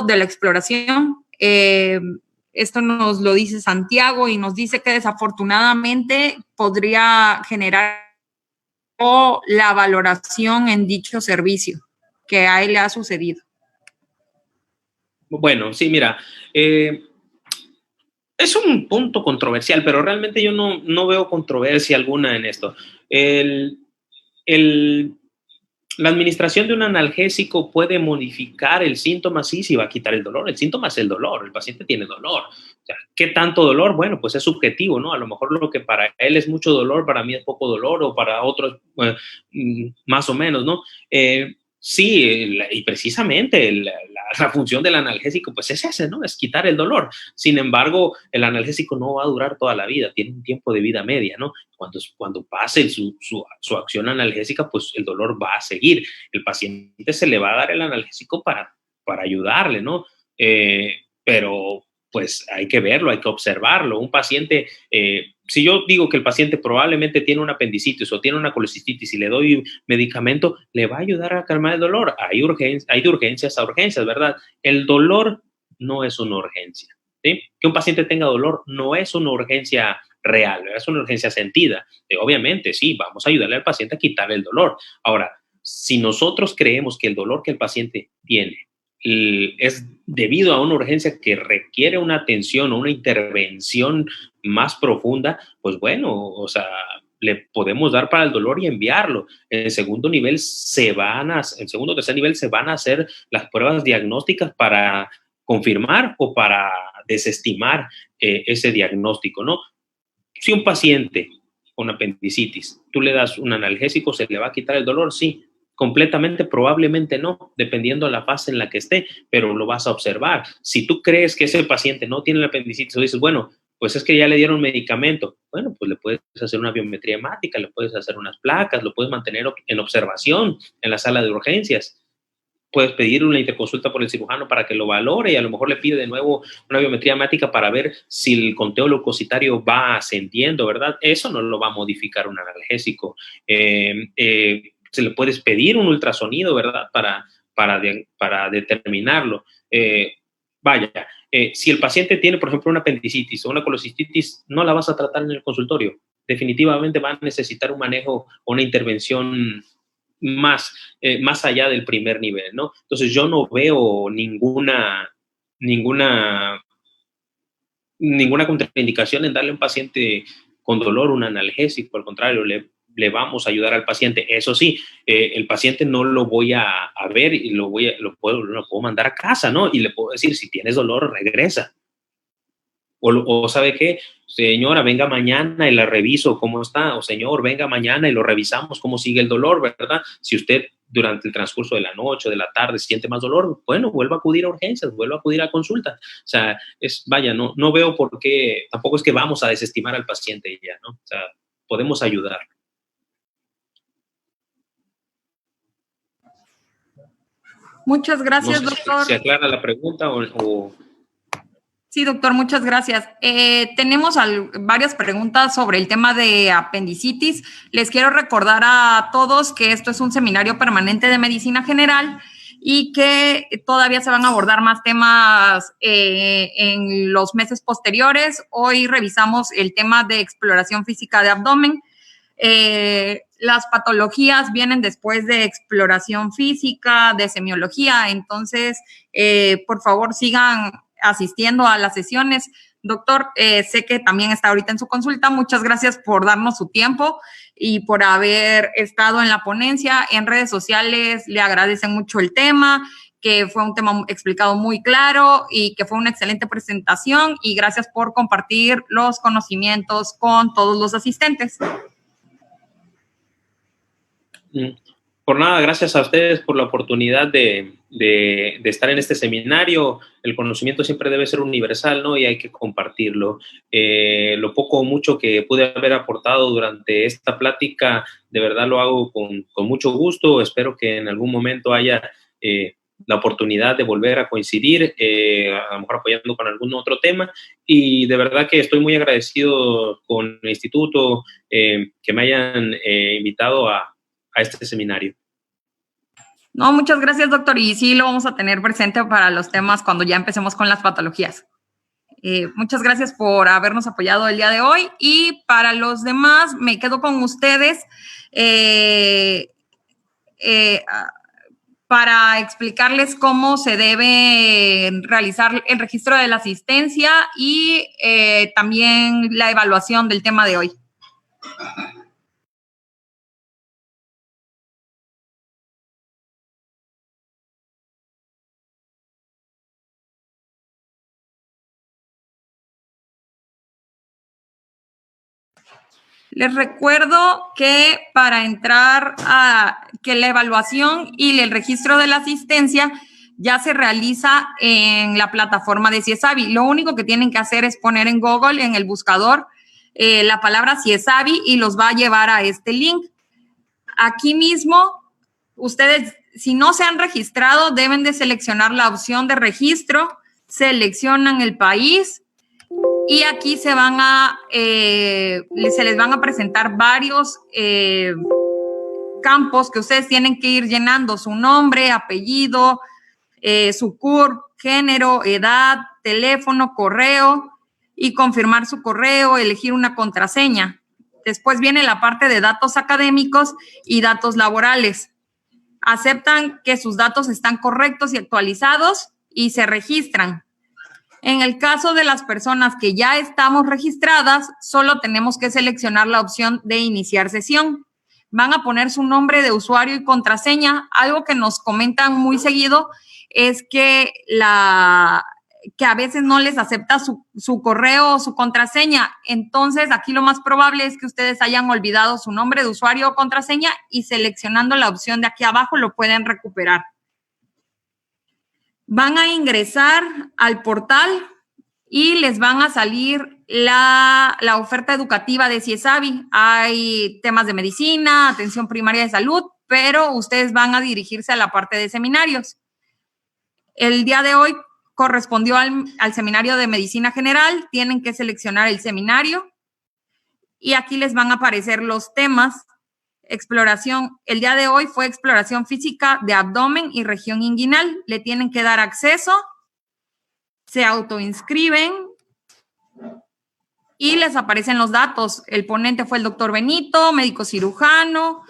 Speaker 1: de la exploración? Esto nos lo dice Santiago y nos dice que desafortunadamente podría generar la valoración en dicho servicio que a él le ha sucedido.
Speaker 2: Bueno, sí, mira, es un punto controversial, pero realmente yo no veo controversia alguna en esto. La administración de un analgésico puede modificar el síntoma, sí va a quitar el dolor. El síntoma es el dolor, el paciente tiene dolor. O sea, ¿qué tanto dolor? Bueno, pues es subjetivo, ¿no? A lo mejor lo que para él es mucho dolor, para mí es poco dolor, o para otros más o menos, ¿no? Sí, y precisamente la función del analgésico, pues es ese, ¿no? Es quitar el dolor. Sin embargo, el analgésico no va a durar toda la vida, tiene un tiempo de vida media, ¿no? Cuando pase su acción analgésica, pues el dolor va a seguir. El paciente se le va a dar el analgésico para ayudarle, ¿no? Pero pues hay que verlo, hay que observarlo. Un paciente, si yo digo que el paciente probablemente tiene una apendicitis o tiene una colecistitis y le doy medicamento, le va a ayudar a calmar el dolor. Hay de urgencias a urgencias, ¿verdad? El dolor no es una urgencia, ¿sí? Que un paciente tenga dolor no es una urgencia real, es una urgencia sentida. Obviamente, sí, vamos a ayudarle al paciente a quitar el dolor. Ahora, si nosotros creemos que el dolor que el paciente tiene es debido a una urgencia que requiere una atención o una intervención más profunda, pues bueno, o sea, le podemos dar para el dolor y enviarlo. En segundo o tercer nivel se van a hacer las pruebas diagnósticas para confirmar o para desestimar ese diagnóstico, ¿no? Si un paciente con apendicitis, tú le das un analgésico, ¿se le va a quitar el dolor? Sí. Completamente, probablemente no, dependiendo de la fase en la que esté, pero lo vas a observar. Si tú crees que ese paciente no tiene la apendicitis o dices, bueno, pues es que ya le dieron medicamento, bueno, pues le puedes hacer una biometría hemática, le puedes hacer unas placas, lo puedes mantener en observación en la sala de urgencias. Puedes pedir una interconsulta por el cirujano para que lo valore y a lo mejor le pide de nuevo una biometría hemática para ver si el conteo leucocitario va ascendiendo, ¿verdad? Eso no lo va a modificar un analgésico. Se le puedes pedir un ultrasonido, ¿verdad? Para determinarlo. Si el paciente tiene, por ejemplo, una apendicitis o una colecistitis, no la vas a tratar en el consultorio. Definitivamente va a necesitar un manejo o una intervención más allá del primer nivel, ¿no? Entonces yo no veo ninguna contraindicación en darle a un paciente con dolor un analgésico. Al contrario, le vamos a ayudar al paciente. Eso sí, el paciente no lo voy a ver y lo puedo mandar a casa, ¿no? Y le puedo decir, si tienes dolor, regresa. O ¿sabe qué? Señora, venga mañana y la reviso cómo está. O señor, venga mañana y lo revisamos cómo sigue el dolor, ¿verdad? Si usted durante el transcurso de la noche o de la tarde siente más dolor, bueno, vuelva a acudir a urgencias, vuelva a acudir a consulta. O sea, vaya, no veo por qué, tampoco es que vamos a desestimar al paciente ya, ¿no? O sea, podemos ayudar.
Speaker 1: Muchas gracias,
Speaker 2: no sé
Speaker 1: doctor.
Speaker 2: ¿Se aclara la pregunta o...?
Speaker 1: Sí, doctor, muchas gracias. Tenemos varias preguntas sobre el tema de apendicitis. Les quiero recordar a todos que esto es un seminario permanente de medicina general y que todavía se van a abordar más temas en los meses posteriores. Hoy revisamos el tema de exploración física de abdomen. Las patologías vienen después de exploración física, de semiología, entonces, por favor, sigan asistiendo a las sesiones. Doctor, sé que también está ahorita en su consulta. Muchas gracias por darnos su tiempo y por haber estado en la ponencia. En redes sociales le agradecen mucho el tema, que fue un tema explicado muy claro y que fue una excelente presentación, y gracias por compartir los conocimientos con todos los asistentes.
Speaker 2: Por nada, gracias a ustedes por la oportunidad de estar en este seminario. El conocimiento siempre debe ser universal, ¿no? Y hay que compartirlo. Lo poco o mucho que pude haber aportado durante esta plática, de verdad lo hago con mucho gusto. Espero que en algún momento haya la oportunidad de volver a coincidir, a lo mejor apoyando con algún otro tema. Y de verdad que estoy muy agradecido con el instituto que me hayan invitado a este seminario.
Speaker 1: No, muchas gracias, doctor. Y sí, lo vamos a tener presente para los temas cuando ya empecemos con las patologías. Muchas gracias por habernos apoyado el día de hoy. Y para los demás, me quedo con ustedes para explicarles cómo se debe realizar el registro de la asistencia y también la evaluación del tema de hoy. Les recuerdo que para entrar que la evaluación y el registro de la asistencia ya se realiza en la plataforma de CIESAVI. Lo único que tienen que hacer es poner en Google, en el buscador, la palabra CIESAVI y los va a llevar a este link. Aquí mismo, ustedes, si no se han registrado, deben de seleccionar la opción de registro, seleccionan el país, y aquí se les van a presentar varios campos que ustedes tienen que ir llenando: su nombre, apellido, su CURP, género, edad, teléfono, correo, y confirmar su correo, elegir una contraseña. Después viene la parte de datos académicos y datos laborales. Aceptan que sus datos están correctos y actualizados y se registran. En el caso de las personas que ya estamos registradas, solo tenemos que seleccionar la opción de iniciar sesión. Van a poner su nombre de usuario y contraseña. Algo que nos comentan muy seguido es que a veces no les acepta su correo o su contraseña. Entonces, aquí lo más probable es que ustedes hayan olvidado su nombre de usuario o contraseña, y seleccionando la opción de aquí abajo lo pueden recuperar. Van a ingresar al portal y les van a salir la oferta educativa de CIESAVI. Hay temas de medicina, atención primaria de salud, pero ustedes van a dirigirse a la parte de seminarios. El día de hoy correspondió al seminario de medicina general. Tienen que seleccionar el seminario y aquí les van a aparecer los temas. Exploración, el día de hoy fue exploración física de abdomen y región inguinal. Le tienen que dar acceso, se autoinscriben y les aparecen los datos. El ponente fue el doctor Benito, médico cirujano,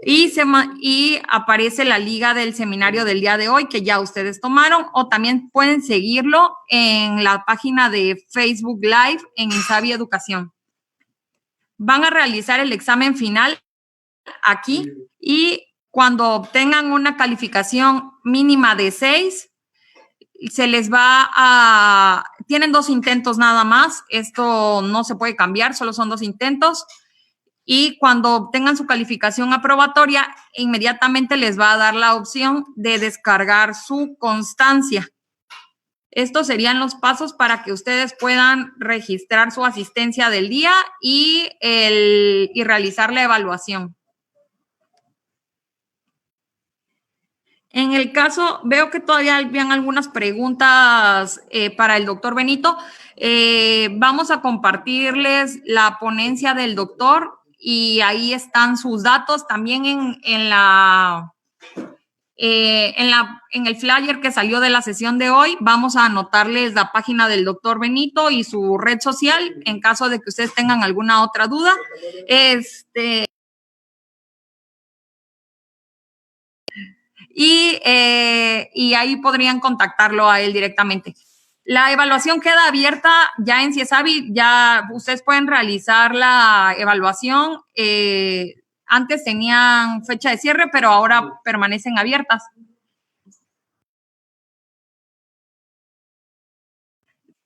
Speaker 1: y aparece la liga del seminario del día de hoy que ya ustedes tomaron, o también pueden seguirlo en la página de Facebook Live en INSABI Educación. Van a realizar el examen final aquí, y cuando obtengan una calificación mínima de 6, se les va a... Tienen 2 intentos nada más. Esto no se puede cambiar, solo son 2 intentos. Y cuando obtengan su calificación aprobatoria, inmediatamente les va a dar la opción de descargar su constancia. Estos serían los pasos para que ustedes puedan registrar su asistencia del día y realizar la evaluación. En el caso, veo que todavía habían algunas preguntas para el doctor Benito. Vamos a compartirles la ponencia del doctor y ahí están sus datos. También en el flyer que salió de la sesión de hoy, vamos a anotarles la página del doctor Benito y su red social en caso de que ustedes tengan alguna otra duda. Y ahí podrían contactarlo a él directamente. La evaluación queda abierta ya en CIESAVI, ya ustedes pueden realizar la evaluación. Antes tenían fecha de cierre, pero ahora permanecen abiertas.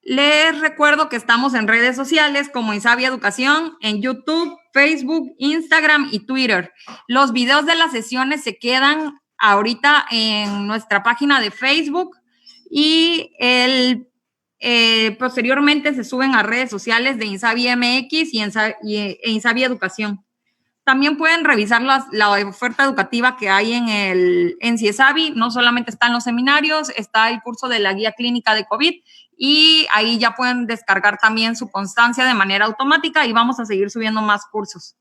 Speaker 1: Les recuerdo que estamos en redes sociales como INSABI Educación, en YouTube, Facebook, Instagram y Twitter. Los videos de las sesiones se quedan ahorita en nuestra página de Facebook y posteriormente se suben a redes sociales de INSABI MX e INSABI Educación. También pueden revisar la oferta educativa que hay en CIESAVI. No solamente están los seminarios, está el curso de la guía clínica de COVID y ahí ya pueden descargar también su constancia de manera automática y vamos a seguir subiendo más cursos.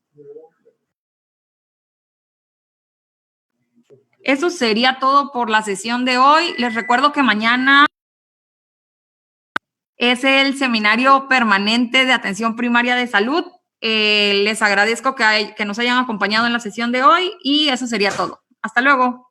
Speaker 1: Eso sería todo por la sesión de hoy. Les recuerdo que mañana es el seminario permanente de atención primaria de salud. Les agradezco que nos hayan acompañado en la sesión de hoy y eso sería todo. Hasta luego.